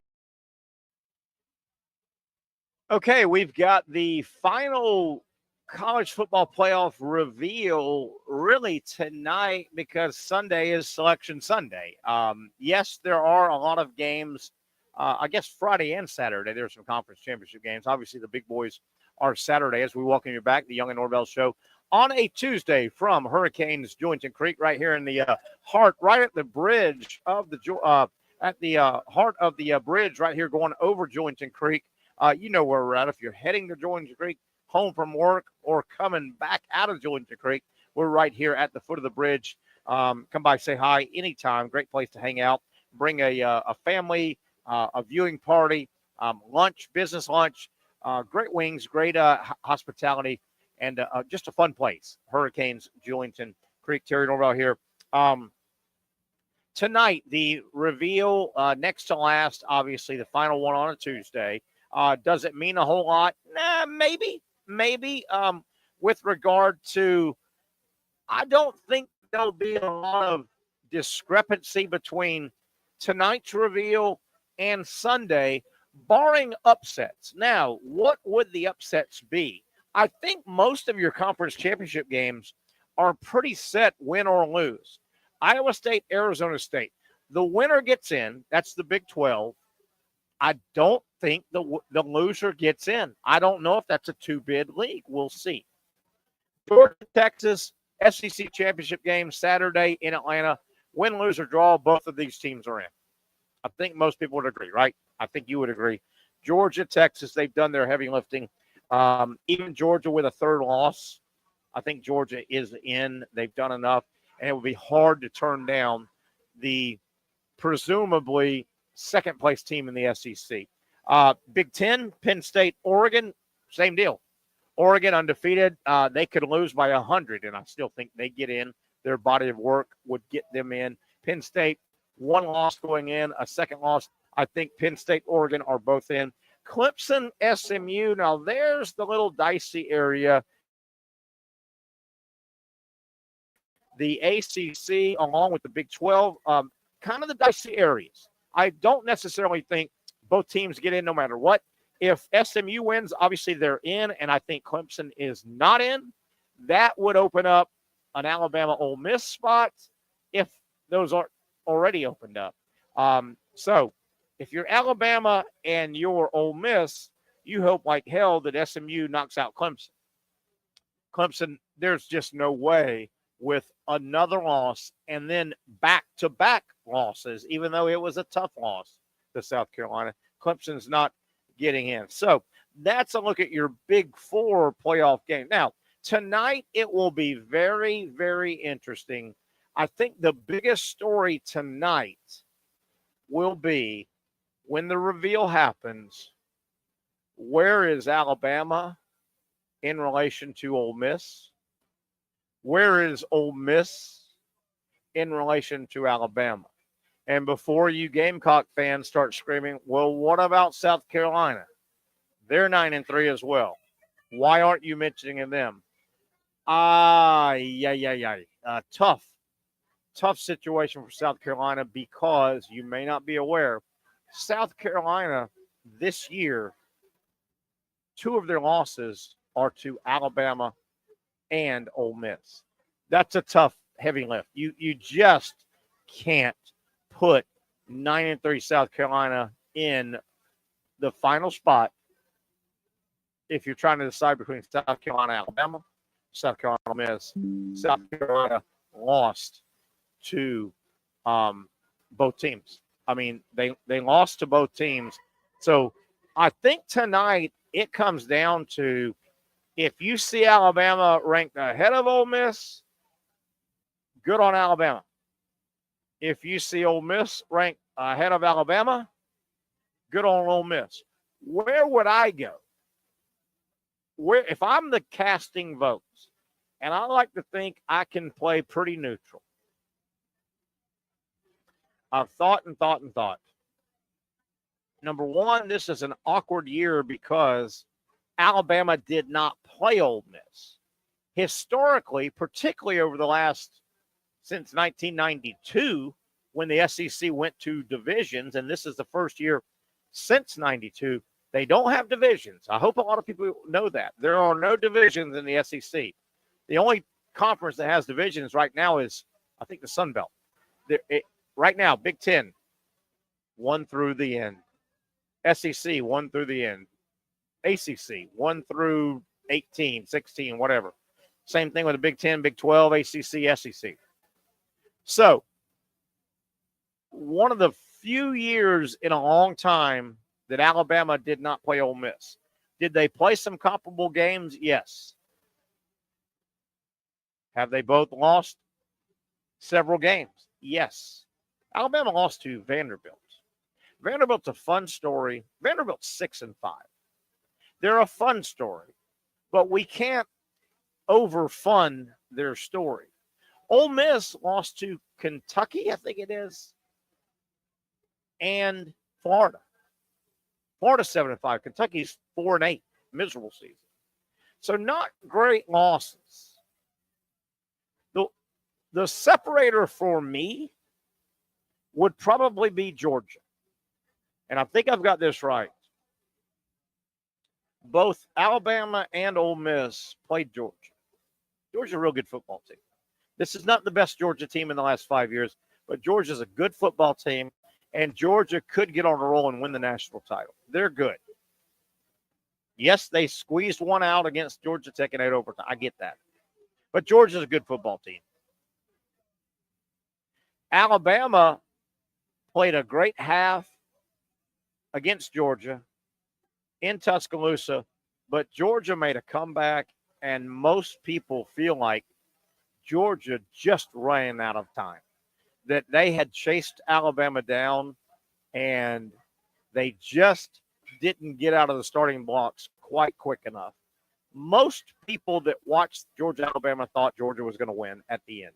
Okay, we've got the final college football playoff reveal really tonight because Sunday is Selection Sunday. Yes, there are a lot of games, I guess Friday and Saturday. There's some conference championship games. Obviously, the big boys are Saturday as we welcome you back, the Young Norvelle Show, on a Tuesday from Hurricanes Jointon Creek right here in the heart, right at the bridge of the heart of the bridge right here going over Jointon Creek. You know where we're at. If you're heading to Jointon Creek, home from work, or coming back out of Jointon Creek, we're right here at the foot of the bridge. Come by, say hi anytime. Great place to hang out. Bring a family, a viewing party, lunch, business lunch, great wings, great hospitality. and just a fun place. Hurricanes, Julington Creek. Terry Norvelle here. Tonight, the reveal next to last, obviously the final one on a Tuesday. Does it mean a whole lot? Nah, maybe. With regard to, I don't think there'll be a lot of discrepancy between tonight's reveal and Sunday, barring upsets. Now, what would the upsets be? I think most of your conference championship games are pretty set, win or lose. Iowa State, Arizona State. The winner gets in. That's the Big 12. I don't think the loser gets in. I don't know if that's a two-bid league. We'll see. Georgia, Texas, SEC championship game Saturday in Atlanta. Win, lose, or draw, both of these teams are in. I think most people would agree, right? I think you would agree. Georgia, Texas, they've done their heavy lifting. Even Georgia with a third loss, I think Georgia is in. They've done enough, and it would be hard to turn down the presumably second-place team in the SEC. Big Ten, Penn State, Oregon, same deal. Oregon undefeated. They could lose by 100, and I still think they get in. Their body of work would get them in. Penn State, one loss going in, a second loss. I think Penn State, Oregon are both in. Clemson, SMU. Now, there's the little dicey area. The ACC, along with the Big 12, kind of the dicey areas. I don't necessarily think both teams get in no matter what. If SMU wins, obviously they're in, and I think Clemson is not in. That would open up an Alabama-Ole Miss spot if those aren't already opened up. So if you're Alabama and you're Ole Miss, you hope like hell that SMU knocks out Clemson. Clemson, there's just no way with another loss and then back-to-back losses, even though it was a tough loss to South Carolina. Clemson's not getting in. So that's a look at your Big Four playoff game. Now, tonight it will be very, very interesting. I think the biggest story tonight will be when the reveal happens, where is Alabama in relation to Ole Miss? Where is Ole Miss in relation to Alabama? And before you Gamecock fans start screaming, well, what about South Carolina? They're 9-3 as well. Why aren't you mentioning them? Tough situation for South Carolina because you may not be aware, South Carolina this year, 2 of their losses are to Alabama and Ole Miss. That's a tough, heavy lift. You just can't put 9-3 South Carolina in the final spot if you're trying to decide between South Carolina, Alabama, South Carolina, Ole Miss. South Carolina lost to both teams. I mean, they lost to both teams. So I think tonight it comes down to if you see Alabama ranked ahead of Ole Miss, good on Alabama. If you see Ole Miss ranked ahead of Alabama, good on Ole Miss. Where would I go? If I'm the casting votes, and I like to think I can play pretty neutral. I've thought. Number one, this is an awkward year because Alabama did not play Ole Miss. Historically, particularly over the last, since 1992, when the SEC went to divisions, and this is the first year since 92, they don't have divisions. I hope a lot of people know that. There are no divisions in the SEC. The only conference that has divisions right now is, I think, the Sun Belt. Right now, Big Ten, 1 through the end. SEC, 1 through the end. ACC, 1 through 18, 16, whatever. Same thing with the Big 10, Big 12, ACC, SEC. So, one of the few years in a long time that Alabama did not play Ole Miss. Did they play some comparable games? Yes. Have they both lost several games? Yes. Alabama lost to Vanderbilt. Vanderbilt's a fun story. Vanderbilt's 6-5. They're a fun story, but we can't overfund their story. Ole Miss lost to Kentucky, I think it is, and Florida. Florida's 7-5. Kentucky's 4-8. Miserable season. So not great losses. The separator for me would probably be Georgia. And I think I've got this right. Both Alabama and Ole Miss played Georgia. Georgia's a real good football team. This is not the best Georgia team in the last 5 years, but Georgia's a good football team, and Georgia could get on a roll and win the national title. They're good. Yes, they squeezed one out against Georgia Tech in 8 overtime. I get that. But Georgia's a good football team. Alabama played a great half against Georgia in Tuscaloosa, but Georgia made a comeback, and most people feel like Georgia just ran out of time, that they had chased Alabama down, and they just didn't get out of the starting blocks quite quick enough. Most people that watched Georgia-Alabama thought Georgia was going to win at the end.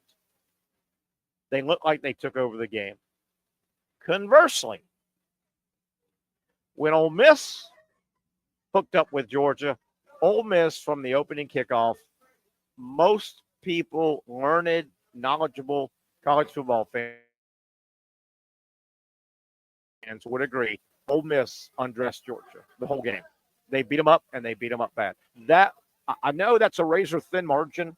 They looked like they took over the game. Conversely, when Ole Miss hooked up with Georgia, Ole Miss from the opening kickoff, most people, learned, knowledgeable college football fans would agree, Ole Miss undressed Georgia the whole game. They beat them up, and they beat them up bad. That, I know that's a razor-thin margin,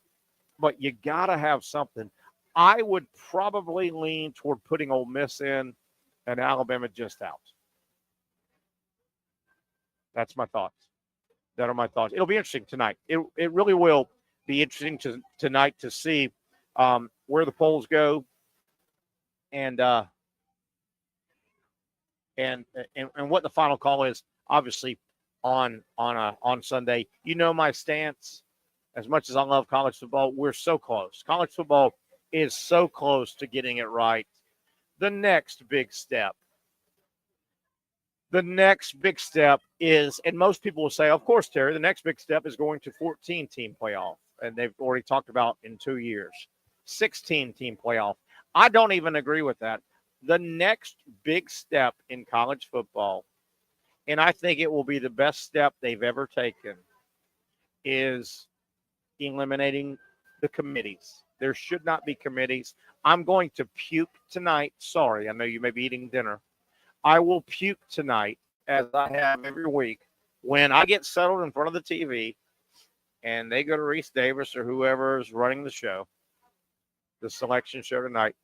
but you got to have something. I would probably lean toward putting Ole Miss in and Alabama just out. That's my thoughts. That are my thoughts. It'll be interesting tonight. It really will be interesting tonight to see where the polls go, and what the final call is. Obviously, on Sunday, you know my stance. As much as I love college football, we're so close. College football is so close to getting it right. The next big step is, and most people will say, of course, Terry, the next big step is going to 14-team playoff. And they've already talked about in 2 years, 16-team playoff. I don't even agree with that. The next big step in college football, and I think it will be the best step they've ever taken, is eliminating the committees. There should not be committees. I'm going to puke tonight. Sorry, I know you may be eating dinner. I will puke tonight, as I have every week, when I get settled in front of the TV and they go to Reese Davis or whoever is running the show, the selection show tonight,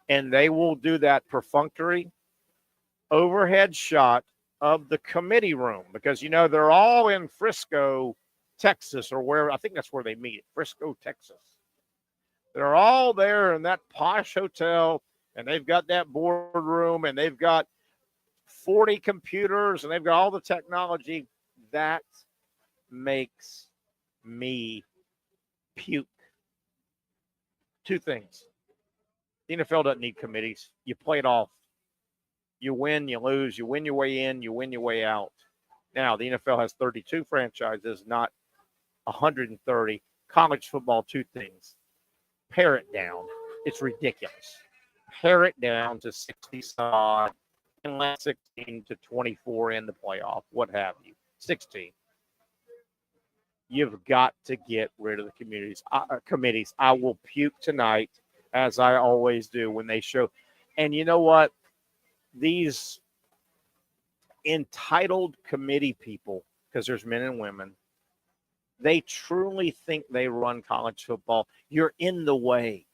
and they will do that perfunctory overhead shot of the committee room, because, you know, they're all in Frisco, Texas, or where, I think that's where they meet, Frisco, Texas. They're all there in that posh hotel, and they've got that boardroom, and they've got 40 computers, and they've got all the technology. That makes me puke. Two things. The NFL doesn't need committees. You play it off. You win, you lose. You win your way in, you win your way out. Now, the NFL has 32 franchises, not 130. College football, two things. Pare it down. It's ridiculous. Pare it down to 60-some, and let 16 to 24 in the playoff, what have you. 16. You've got to get rid of the committees. I will puke tonight, as I always do when they show. And you know what? These entitled committee people, because there's men and women, they truly think they run college football. You're in the way.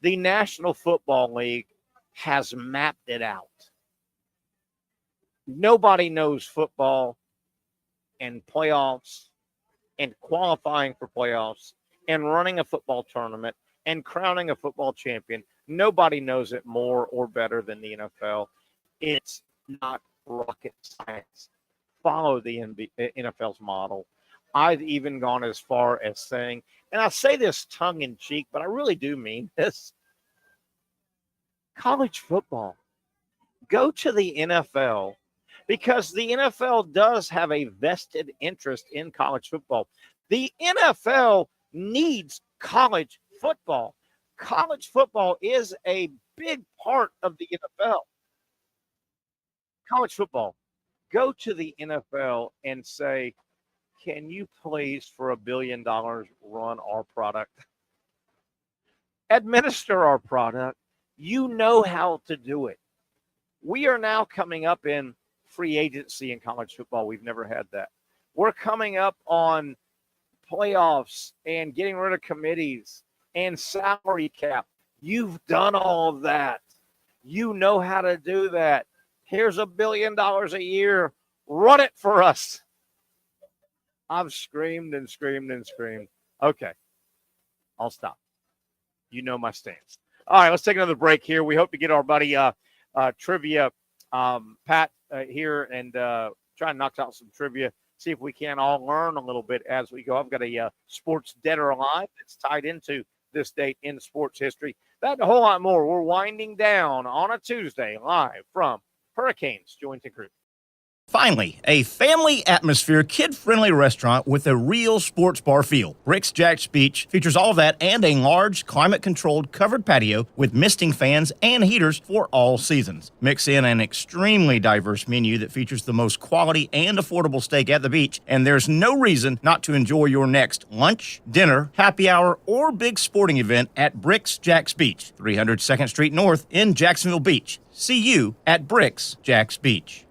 The National Football League has mapped it out. Nobody knows football and playoffs and qualifying for playoffs and running a football tournament and crowning a football champion. Nobody knows it more or better than the NFL. It's not rocket science. Follow the NFL's model. I've even gone as far as saying, and I say this tongue in cheek, but I really do mean this. College football. Go to the NFL, because the NFL does have a vested interest in college football. The NFL needs college football. College football is a big part of the NFL. College football. Go to the NFL and say, can you please, for $1 billion, run our product? Administer our product. You know how to do it. We are now coming up in free agency in college football. We've never had that. We're coming up on playoffs and getting rid of committees and salary cap. You've done all of that. You know how to do that. Here's $1 billion a year. Run it for us. I've screamed and screamed and screamed. Okay, I'll stop. You know my stance. All right, let's take another break here. We hope to get our buddy Trivia Pat here and try and knock out some trivia. See if we can all learn a little bit as we go. I've got a sports dead or alive that's tied into this date in sports history. That and a whole lot more. We're winding down on a Tuesday live from Hurricanes Joint Crew. Finally, a family atmosphere, kid-friendly restaurant with a real sports bar feel. Rick's Jack's Beach features all that and a large, climate-controlled covered patio with misting fans and heaters for all seasons. Mix in an extremely diverse menu that features the most quality and affordable steak at the beach, and there's no reason not to enjoy your next lunch, dinner, happy hour, or big sporting event at Rick's Jack's Beach, 300 2nd Street North in Jacksonville Beach. See you at Rick's Jack's Beach.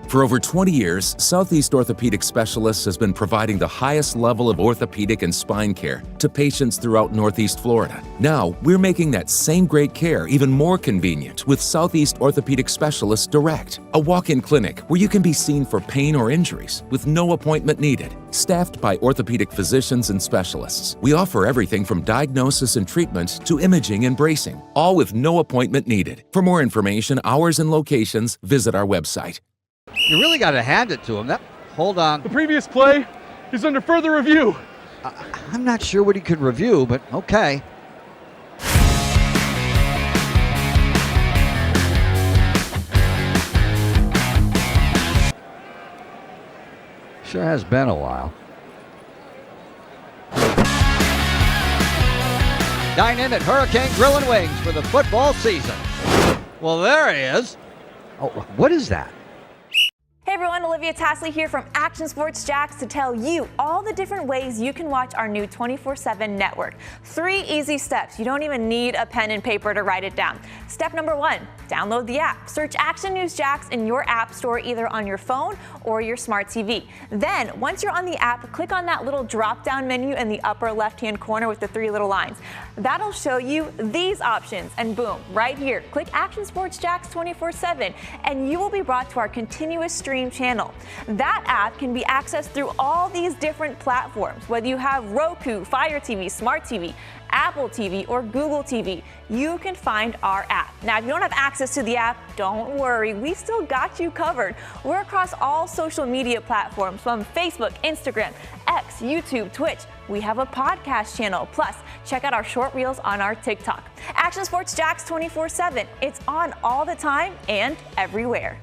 For over 20 years, Southeast Orthopedic Specialists has been providing the highest level of orthopedic and spine care to patients throughout Northeast Florida. Now, we're making that same great care even more convenient with Southeast Orthopedic Specialists Direct, a walk-in clinic where you can be seen for pain or injuries with no appointment needed. Staffed by orthopedic physicians and specialists, we offer everything from diagnosis and treatment to imaging and bracing, all with no appointment needed. For more information, hours, and locations, visit our website. You really got to hand it to him. Hold on. The previous play is under further review. I'm not sure what he could review, but okay. Sure has been a while. Dine in at Hurricane Grill and Wings for the football season. Well, there he is. Oh, what is that? Hey everyone, Olivia Tasley here from Action Sports Jacks to tell you all the different ways you can watch our new 24/7 network. 3 easy steps. You don't even need a pen and paper to write it down. Step number 1, download the app. Search Action News Jacks in your app store either on your phone or your smart TV. Then, once you're on the app, click on that little drop-down menu in the upper left-hand corner with the 3 little lines. That'll show you these options, and boom, right here, click Action Sports Jacks 24/7, and you will be brought to our continuous stream channel. That app can be accessed through all these different platforms. Whether you have Roku, Fire TV, Smart TV, Apple TV, or Google TV, you can find our app. Now, if you don't have access to the app, don't worry, we still got you covered. We're across all social media platforms from Facebook, Instagram, X, YouTube, Twitch. We have a podcast channel. Plus, check out our short reels on our TikTok. Action Sports Jacks 24/7. It's on all the time and everywhere.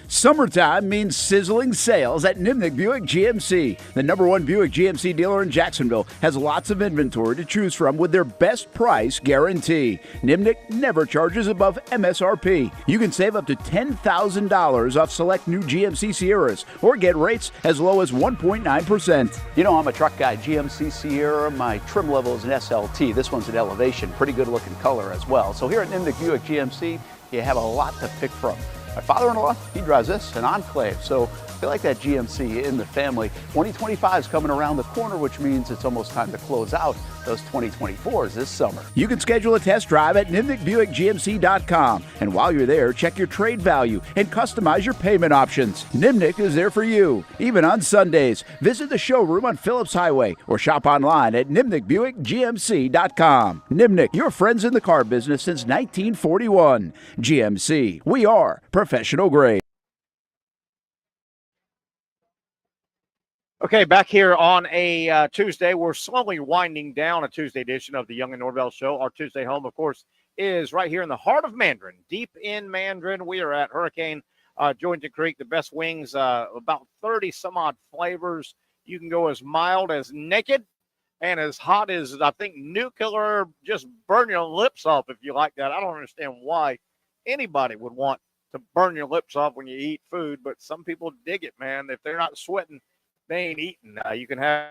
Summertime means sizzling sales at Nimnick Buick GMC. The #1 Buick GMC dealer in Jacksonville has lots of inventory to choose from with their best price guarantee. Nimnick never charges above MSRP. You can save up to $10,000 off select new GMC Sierras or get rates as low as 1.9%. You know, I'm a truck guy. GMC Sierra, my trim level is an SLT. This one's an Elevation. Pretty good looking color as well. So here at Nimnick Buick GMC, you have a lot to pick from. My father-in-law, he drives this, an Enclave. So feel like that GMC in the family. 2025 is coming around the corner, which means it's almost time to close out those 2024s this summer. You can schedule a test drive at nimnickbuickgmc.com. And while you're there, check your trade value and customize your payment options. Nimnick is there for you, even on Sundays. Visit the showroom on Phillips Highway or shop online at nimnickbuickgmc.com. Nimnick, your friends in the car business since 1941. GMC, we are professional grade. Okay, back here on a Tuesday. We're slowly winding down a Tuesday edition of the Young and Norvelle Show. Our Tuesday home, of course, is right here in the heart of Mandarin, deep in Mandarin. We are at Hurricane Jointon Creek, the best wings, about 30 some odd flavors. You can go as mild as naked and as hot as, I think, nuclear, just burn your lips off if you like that. I don't understand why anybody would want to burn your lips off when you eat food, but some people dig it, man. If they're not sweating, they ain't eating. You can have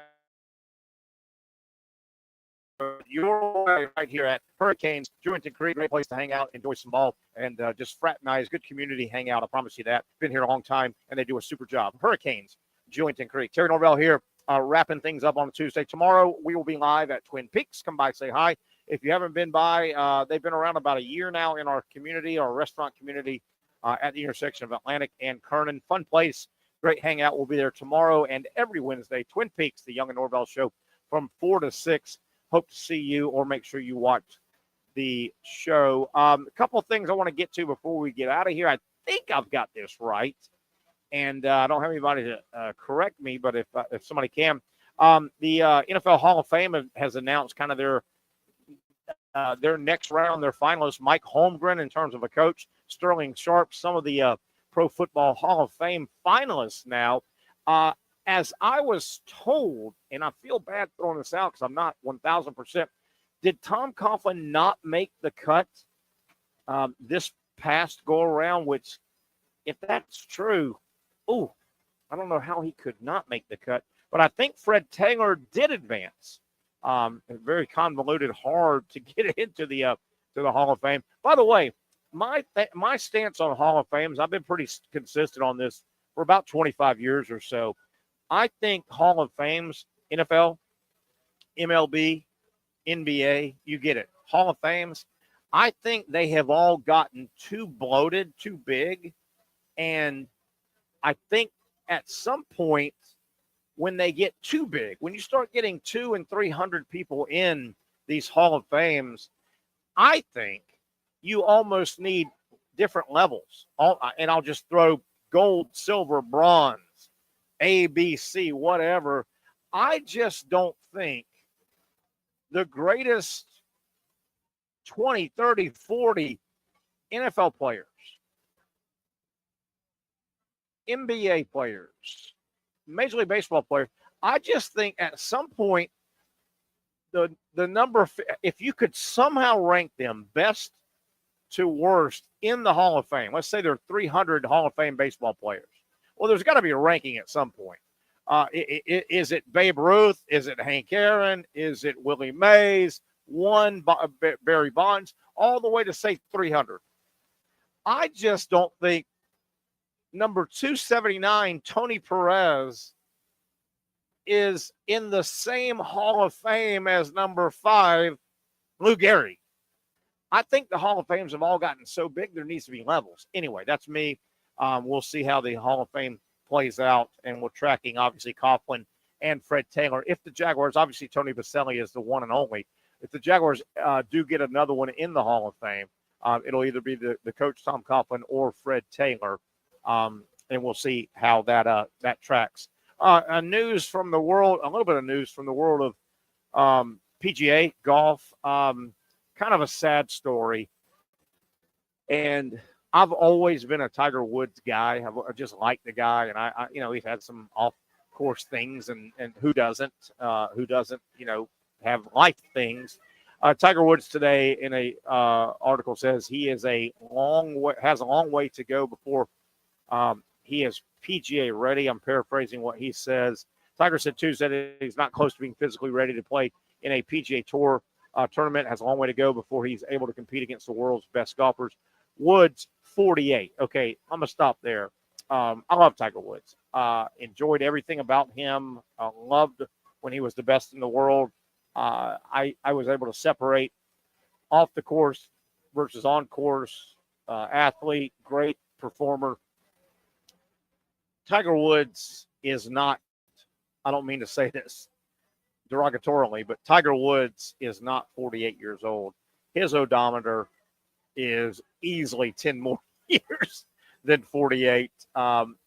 your way right here at Hurricanes Jointon Creek. Great place to hang out, enjoy some ball, and just fraternize. Good community hangout. I promise you that. Been here a long time, and they do a super job. Hurricanes Jointon Creek. Terry Norvelle here, wrapping things up on a Tuesday. Tomorrow, we will be live at Twin Peaks. Come by, say hi. If you haven't been by, they've been around about a year now in our community, our restaurant community at the intersection of Atlantic and Kernan. Fun place. Great hangout. We'll be there tomorrow and every Wednesday. Twin Peaks, the Young and Norvelle Show from 4 to 6. Hope to see you or make sure you watch the show. A couple of things I want to get to before we get out of here. I think I've got this right. And I don't have anybody to correct me, but if somebody can. The NFL Hall of Fame has announced kind of their next round, their finalists. Mike Holmgren in terms of a coach. Sterling Sharp, some of the Pro Football Hall of Fame finalists now. As I was told, and I feel bad throwing this out because I'm not 1,000%, did Tom Coughlin not make the cut this past go-around, which, if that's true, I don't know how he could not make the cut. But I think Fred Taylor did advance. Very convoluted, hard to get into the Hall of Fame. By the way, my stance on Hall of Fames, I've been pretty consistent on this for about 25 years or so. I think Hall of Fames, NFL, MLB, NBA, you get it. Hall of Fames, I think they have all gotten too bloated, too big. And I think at some point when they get too big, when you start getting 200 and 300 people in these Hall of Fames, I think you almost need different levels. And I'll just throw gold, silver, bronze, A, B, C, whatever. I just don't think the greatest 20, 30, 40 NFL players, NBA players, Major League Baseball players, I just think at some point the number, if you could somehow rank them best to worst in the Hall of Fame, let's say there are 300 Hall of Fame baseball players. Well, there's got to be a ranking at some point. Is it Babe Ruth? Is it Hank Aaron? Is it Willie Mays? Barry Bonds? All the way to, say, 300. I just don't think number 279, Tony Perez, is in the same Hall of Fame as number 5, Lou Gehrig. I think the Hall of Fames have all gotten so big there needs to be levels. Anyway, that's me. We'll see how the Hall of Fame plays out, and we're tracking, obviously, Coughlin and Fred Taylor. If the Jaguars, obviously, Tony Baselli is the one and only. If the Jaguars do get another one in the Hall of Fame, it'll either be the coach, Tom Coughlin, or Fred Taylor, and we'll see how that tracks. News from the world, a little bit of news from the world of PGA golf. Kind of a sad story. And I've always been a Tiger Woods guy. I just like the guy. And I he's had some off-course things, and who doesn't, have life things. Tiger Woods today in a article says he is has a long way to go before he is PGA ready. I'm paraphrasing what he says. Tiger said Tuesday that he's not close to being physically ready to play in a PGA Tour tournament. Has a long way to go before he's able to compete against the world's best golfers. Woods, 48. Okay, I'm going to stop there. I love Tiger Woods. Enjoyed everything about him. Loved when he was the best in the world. I was able to separate off the course versus on course. Athlete, great performer. Tiger Woods is not, I don't mean to say this derogatorily, but Tiger Woods is not 48 years old. His odometer is easily 10 more years than 48. I'm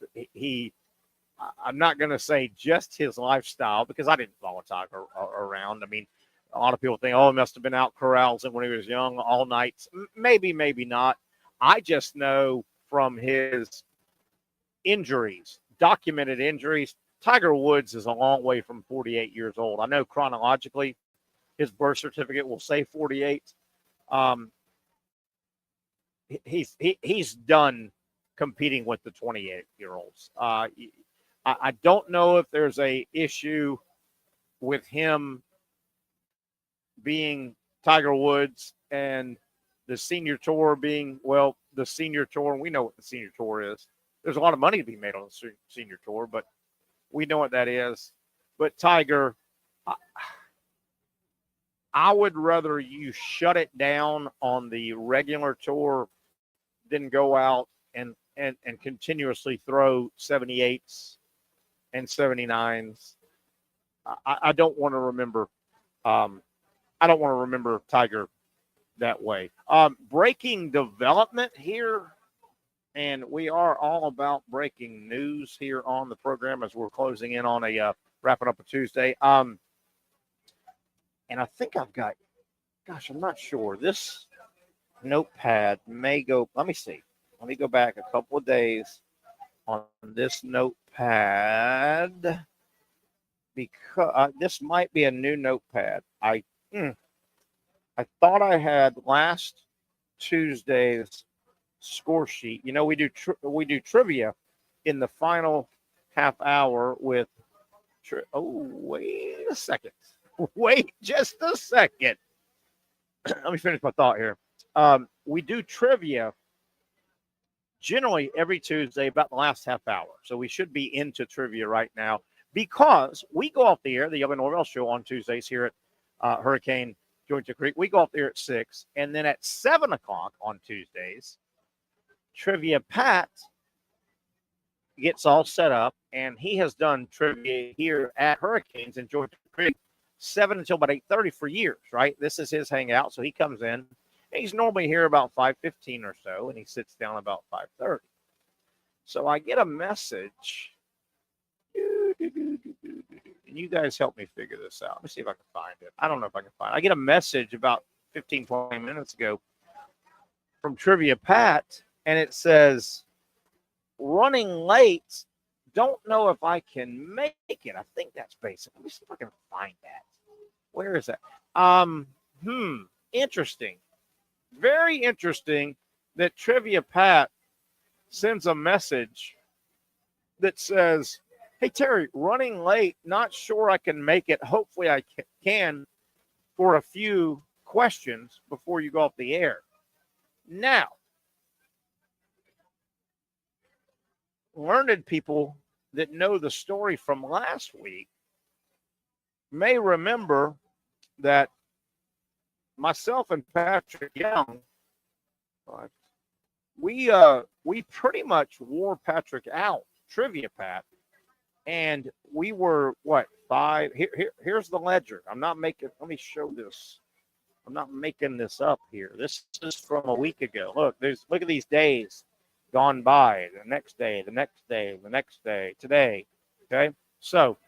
not going to say just his lifestyle because I didn't follow Tiger around. I mean, a lot of people think, oh, he must have been out carousing when he was young all night. Maybe, maybe not. I just know from his injuries, documented injuries, Tiger Woods is a long way from 48 years old. I know chronologically his birth certificate will say 48. He's done competing with the 28-year-olds. I don't know if there's a issue with him being Tiger Woods and the senior tour being, well, the senior tour, and we know what the senior tour is. There's a lot of money to be made on the senior tour, but we know what that is. But Tiger, I would rather you shut it down on the regular tour than go out and continuously throw 78s and 79s. I don't want to remember. I don't want to remember Tiger that way. Breaking development here, and we are all about breaking news here on the program as we're closing in on a wrapping up a Tuesday. And I think I've got, gosh, I'm not sure. This notepad may go, let me see. Let me go back a couple of days on this notepad because this might be a new notepad. I thought I had last Tuesday's score sheet. You know, we do trivia in the final half hour with. Wait a second. Wait just a second. Let me finish my thought here. We do trivia generally every Tuesday about the last half hour. So we should be into trivia right now because we go off the air, the Young Norvelle Show on Tuesdays here at Hurricane Jointure Creek. We go off the air at 6. And then at 7 o'clock on Tuesdays, Trivia Pat gets all set up. And he has done trivia here at Hurricanes in Jointure Creek 7 until about 8:30 for years, right? This is his hangout. So he comes in. He's normally here about 5:15 or so, and he sits down about 5:30. So I get a message. And you guys help me figure this out. Let me see if I can find it. I don't know if I can find it. I get a message about 15, 20 minutes ago from Trivia Pat, and it says, running late, don't know if I can make it. I think that's basic. Let me see if I can find that. Where is that? Interesting. Very interesting that Trivia Pat sends a message that says, hey, Terry, running late, not sure I can make it. Hopefully I can for a few questions before you go off the air. Now, learned people that know the story from last week may remember that myself and Patrick Young, we pretty much wore Patrick out, Trivia Pat, and we were what, 5? Here's the ledger. I'm not making. Let me show this. I'm not making this up here. This is from a week ago. Look at these days gone by. The next day, the next day, the next day, today. Okay, so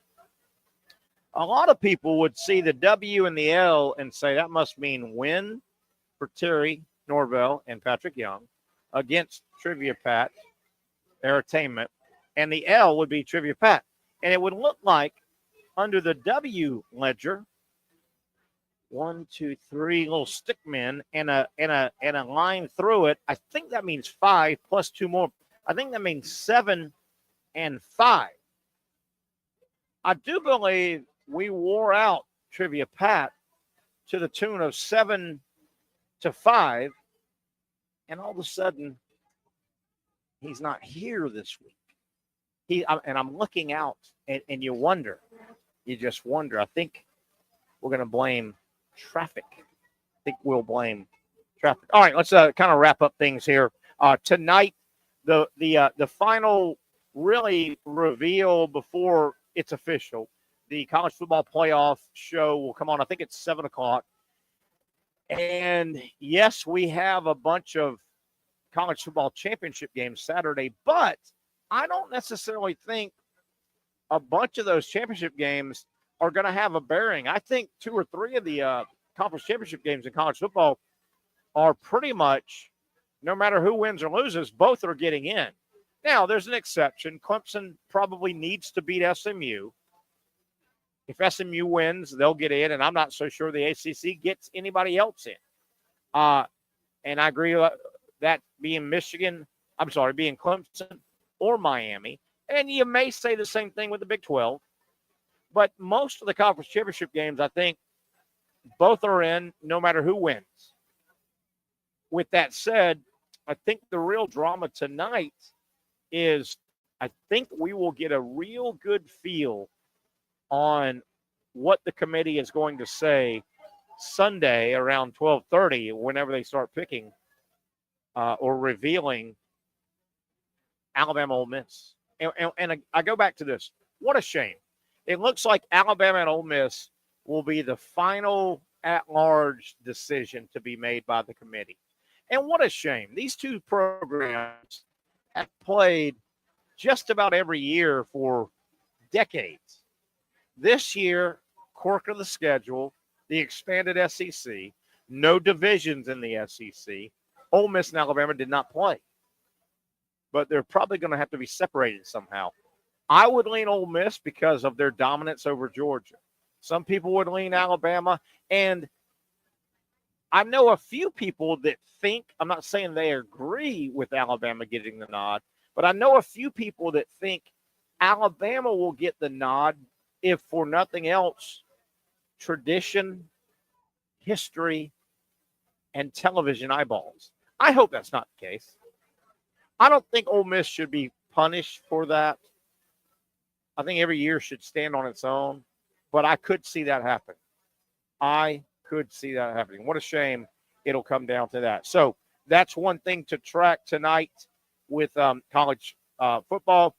a lot of people would see the W and the L and say that must mean win for Terry Norvelle and Patrick Young against Trivia Pat Entertainment, and the L would be Trivia Pat. And it would look like under the W ledger, 1, 2, 3 little stick men and a line through it. I think that means 5 plus 2 more. I think that means 7 and 5. I do believe we wore out Trivia Pat to the tune of 7 to 5, and all of a sudden, he's not here this week. I'm looking out, and you wonder. You just wonder. I think we're going to blame traffic. I think we'll blame traffic. All right, let's kind of wrap up things here. Tonight, the final really reveal before it's official. The college football playoff show will come on. I think it's 7 o'clock. And yes, we have a bunch of college football championship games Saturday, but I don't necessarily think a bunch of those championship games are going to have a bearing. I think 2 or 3 of the conference championship games in college football are pretty much, no matter who wins or loses, both are getting in. Now, there's an exception. Clemson probably needs to beat SMU. If SMU wins, they'll get in, and I'm not so sure the ACC gets anybody else in. And I agree with that being being Clemson or Miami. And you may say the same thing with the Big 12. But most of the conference championship games, I think, both are in no matter who wins. With that said, I think the real drama tonight is I think we will get a real good feel on what the committee is going to say Sunday around 12:30, whenever they start picking or revealing Alabama Ole Miss. And I go back to this. What a shame. It looks like Alabama and Ole Miss will be the final at-large decision to be made by the committee. And what a shame. These two programs have played just about every year for decades. This year, quirk of the schedule, the expanded SEC, no divisions in the SEC. Ole Miss and Alabama did not play. But they're probably going to have to be separated somehow. I would lean Ole Miss because of their dominance over Georgia. Some people would lean Alabama. And I know a few people that think, I'm not saying they agree with Alabama getting the nod, but I know a few people that think Alabama will get the nod if for nothing else, tradition, history, and television eyeballs. I hope that's not the case. I don't think Ole Miss should be punished for that. I think every year should stand on its own, but I could see that happen. I could see that happening. What a shame it'll come down to that. So that's one thing to track tonight with college football.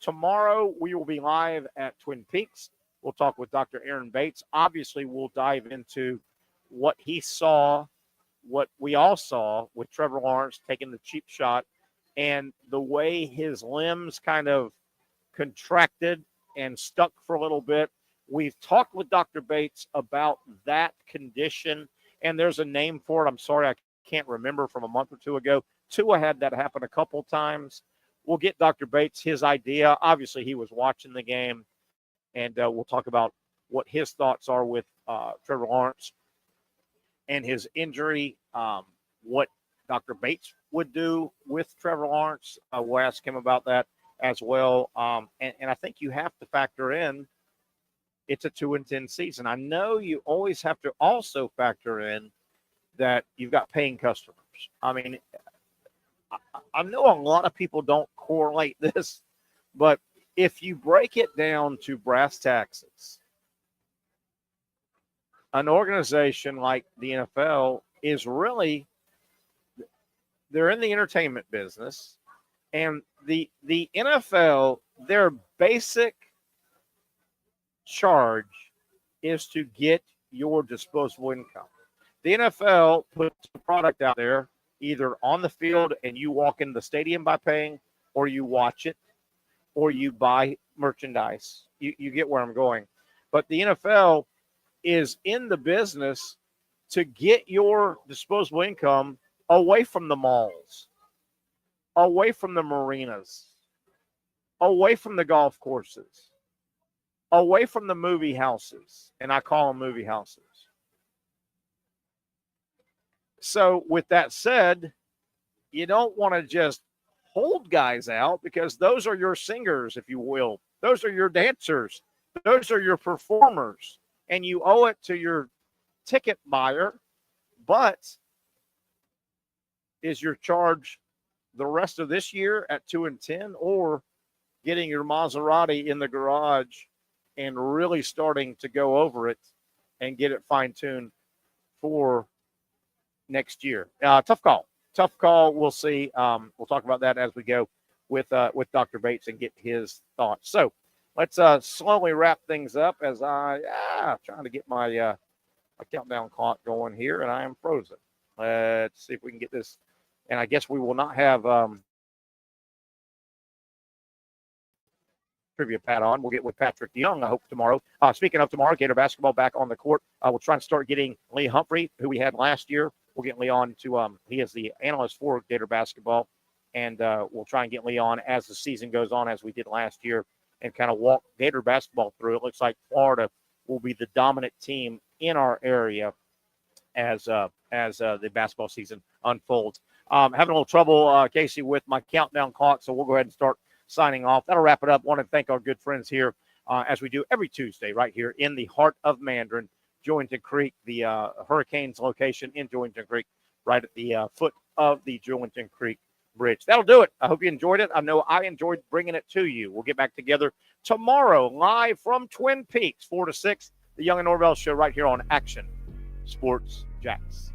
Tomorrow we will be live at Twin Peaks. We'll talk with Dr. Aaron Bates. Obviously, we'll dive into what he saw, what we all saw with Trevor Lawrence taking the cheap shot, and the way his limbs kind of contracted and stuck for a little bit. We've talked with Dr. Bates about that condition, and there's a name for it. I'm sorry, I can't remember, from a month or two ago. Tua had that happen a couple times. We'll get Dr. Bates his idea. Obviously, he was watching the game, and we'll talk about what his thoughts are with Trevor Lawrence and his injury, what Dr. Bates would do with Trevor Lawrence. We'll ask him about that as well. And I think you have to factor in it's a 2-10 season. I know you always have to also factor in that you've got paying customers. I mean, I know a lot of people don't correlate this, but if you break it down to brass taxes, an organization like the NFL is really, they're in the entertainment business, and the NFL, their basic charge is to get your disposable income. The NFL puts a product out there, either on the field and you walk in the stadium by paying, or you watch it, or you buy merchandise. You get where I'm going. But the NFL is in the business to get your disposable income away from the malls, away from the marinas, away from the golf courses, away from the movie houses. And I call them movie houses. So with that said, you don't want to just hold guys out, because those are your singers, if you will. Those are your dancers. Those are your performers. And you owe it to your ticket buyer. But is your charge the rest of this year at 2-10, or getting your Maserati in the garage and really starting to go over it and get it fine-tuned for next year. Tough call. We'll see. We'll talk about that as we go with Dr. Bates and get his thoughts. So let's slowly wrap things up as trying to get my countdown clock going here, and I am frozen. Let's see if we can get this. And I guess we will not have trivia Pat on. We'll get with Patrick Young, I hope, tomorrow. Speaking of tomorrow, Gator basketball back on the court. We'll try and start getting Lee Humphrey, who we had last year. We'll get Lee on to he is the analyst for Gator basketball, and we'll try and get Lee on as the season goes on, as we did last year, and kind of walk Gator basketball through. It looks like Florida will be the dominant team in our area as the basketball season unfolds. Having a little trouble, Casey, with my countdown clock, so we'll go ahead and start signing off. That'll wrap it up. Want to thank our good friends here, as we do every Tuesday, right here in the heart of Mandarin, Jointon Creek, the Hurricanes location in Jointon Creek, right at the foot of the Jointon Creek Bridge. That'll do it. I hope you enjoyed it. I know I enjoyed bringing it to you. We'll get back together tomorrow, live from Twin Peaks, 4 to 6, the Young and Norvelle Show, right here on Action Sports Jax.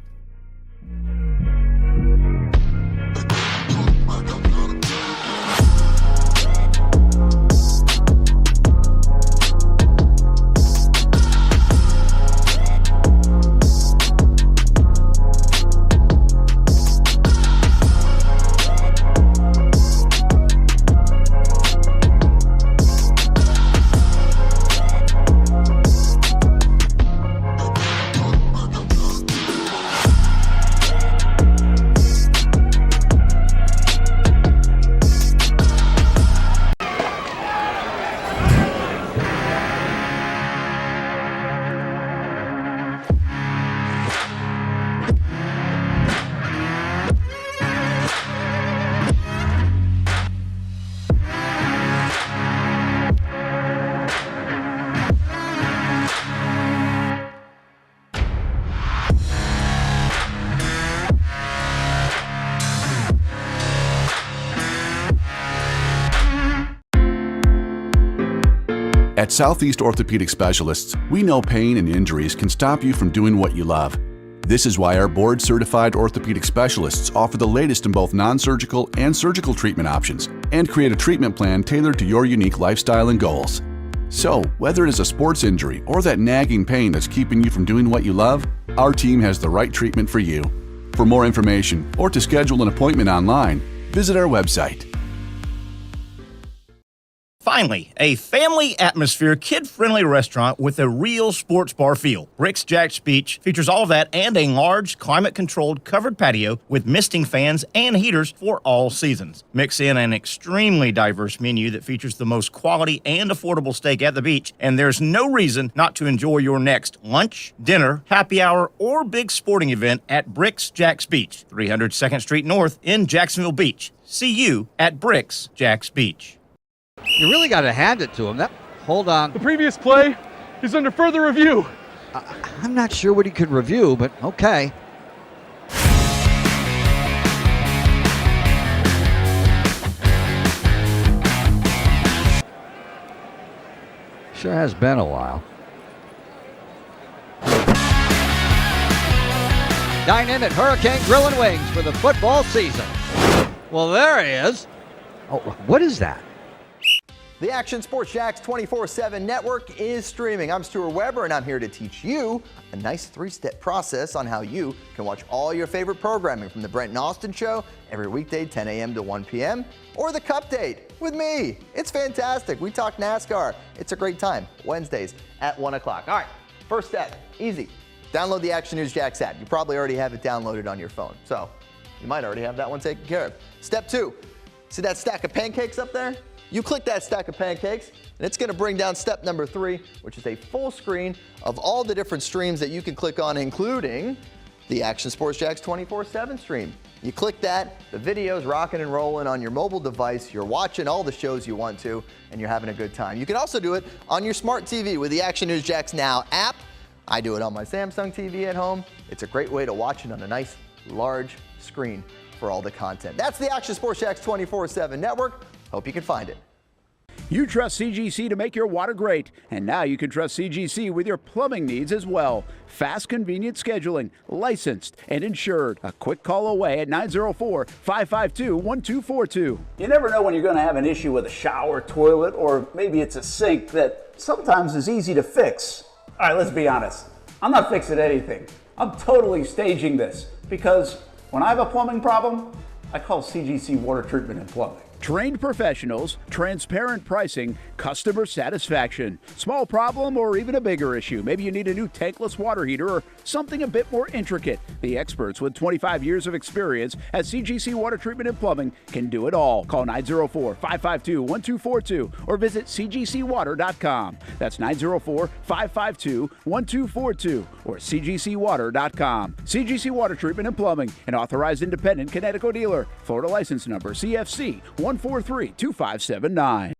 At Southeast Orthopedic Specialists, we know pain and injuries can stop you from doing what you love. This is why our board-certified orthopedic specialists offer the latest in both non-surgical and surgical treatment options and create a treatment plan tailored to your unique lifestyle and goals. So, whether it is a sports injury or that nagging pain that's keeping you from doing what you love, our team has the right treatment for you. For more information or to schedule an appointment online, visit our website. Finally, a family atmosphere, kid-friendly restaurant with a real sports bar feel. Rick's Jack's Beach features all of that and a large, climate-controlled covered patio with misting fans and heaters for all seasons. Mix in an extremely diverse menu that features the most quality and affordable steak at the beach, and there's no reason not to enjoy your next lunch, dinner, happy hour, or big sporting event at Rick's Jack's Beach, 300 2nd Street North in Jacksonville Beach. See you at Rick's Jack's Beach. You really got to hand it to him. Hold on. The previous play is under further review. I'm not sure what he could review, but okay. Sure has been a while. Dine in at Hurricane Grill and Wings for the football season. Well, there he is. Oh, what is that? The Action Sports Jax 24/7 network is streaming. I'm Stuart Weber, and I'm here to teach you a nice three-step process on how you can watch all your favorite programming from the Brent and Austin Show every weekday 10 a.m. to 1 p.m. or the Cup Date with me. It's fantastic. We talk NASCAR. It's a great time. Wednesdays at 1 o'clock. All right, first step, easy. Download the Action News Jax app. You probably already have it downloaded on your phone, so you might already have that one taken care of. Step 2, see that stack of pancakes up there? You click that stack of pancakes, and it's going to bring down step number 3, which is a full screen of all the different streams that you can click on, including the Action Sports Jax 24/7 stream. You click that, the video's rocking and rolling on your mobile device. You're watching all the shows you want to, and you're having a good time. You can also do it on your smart TV with the Action News Jax Now app. I do it on my Samsung TV at home. It's a great way to watch it on a nice, large screen for all the content. That's the Action Sports Jax 24/7 network. Hope you can find it. You trust CGC to make your water great, and now you can trust CGC with your plumbing needs as well. Fast, convenient scheduling, licensed and insured. A quick call away at 904-552-1242. You never know when you're going to have an issue with a shower, toilet, or maybe it's a sink that sometimes is easy to fix. All right, let's be honest. I'm not fixing anything. I'm totally staging this because when I have a plumbing problem, I call CGC Water Treatment and Plumbing. Trained professionals, transparent pricing, customer satisfaction. Small problem or even a bigger issue. Maybe you need a new tankless water heater or something a bit more intricate. The experts with 25 years of experience at CGC Water Treatment and Plumbing can do it all. Call 904-552-1242 or visit cgcwater.com. That's 904-552-1242 or cgcwater.com. CGC Water Treatment and Plumbing, an authorized independent Connecticut dealer. Florida license number CFC 1432579.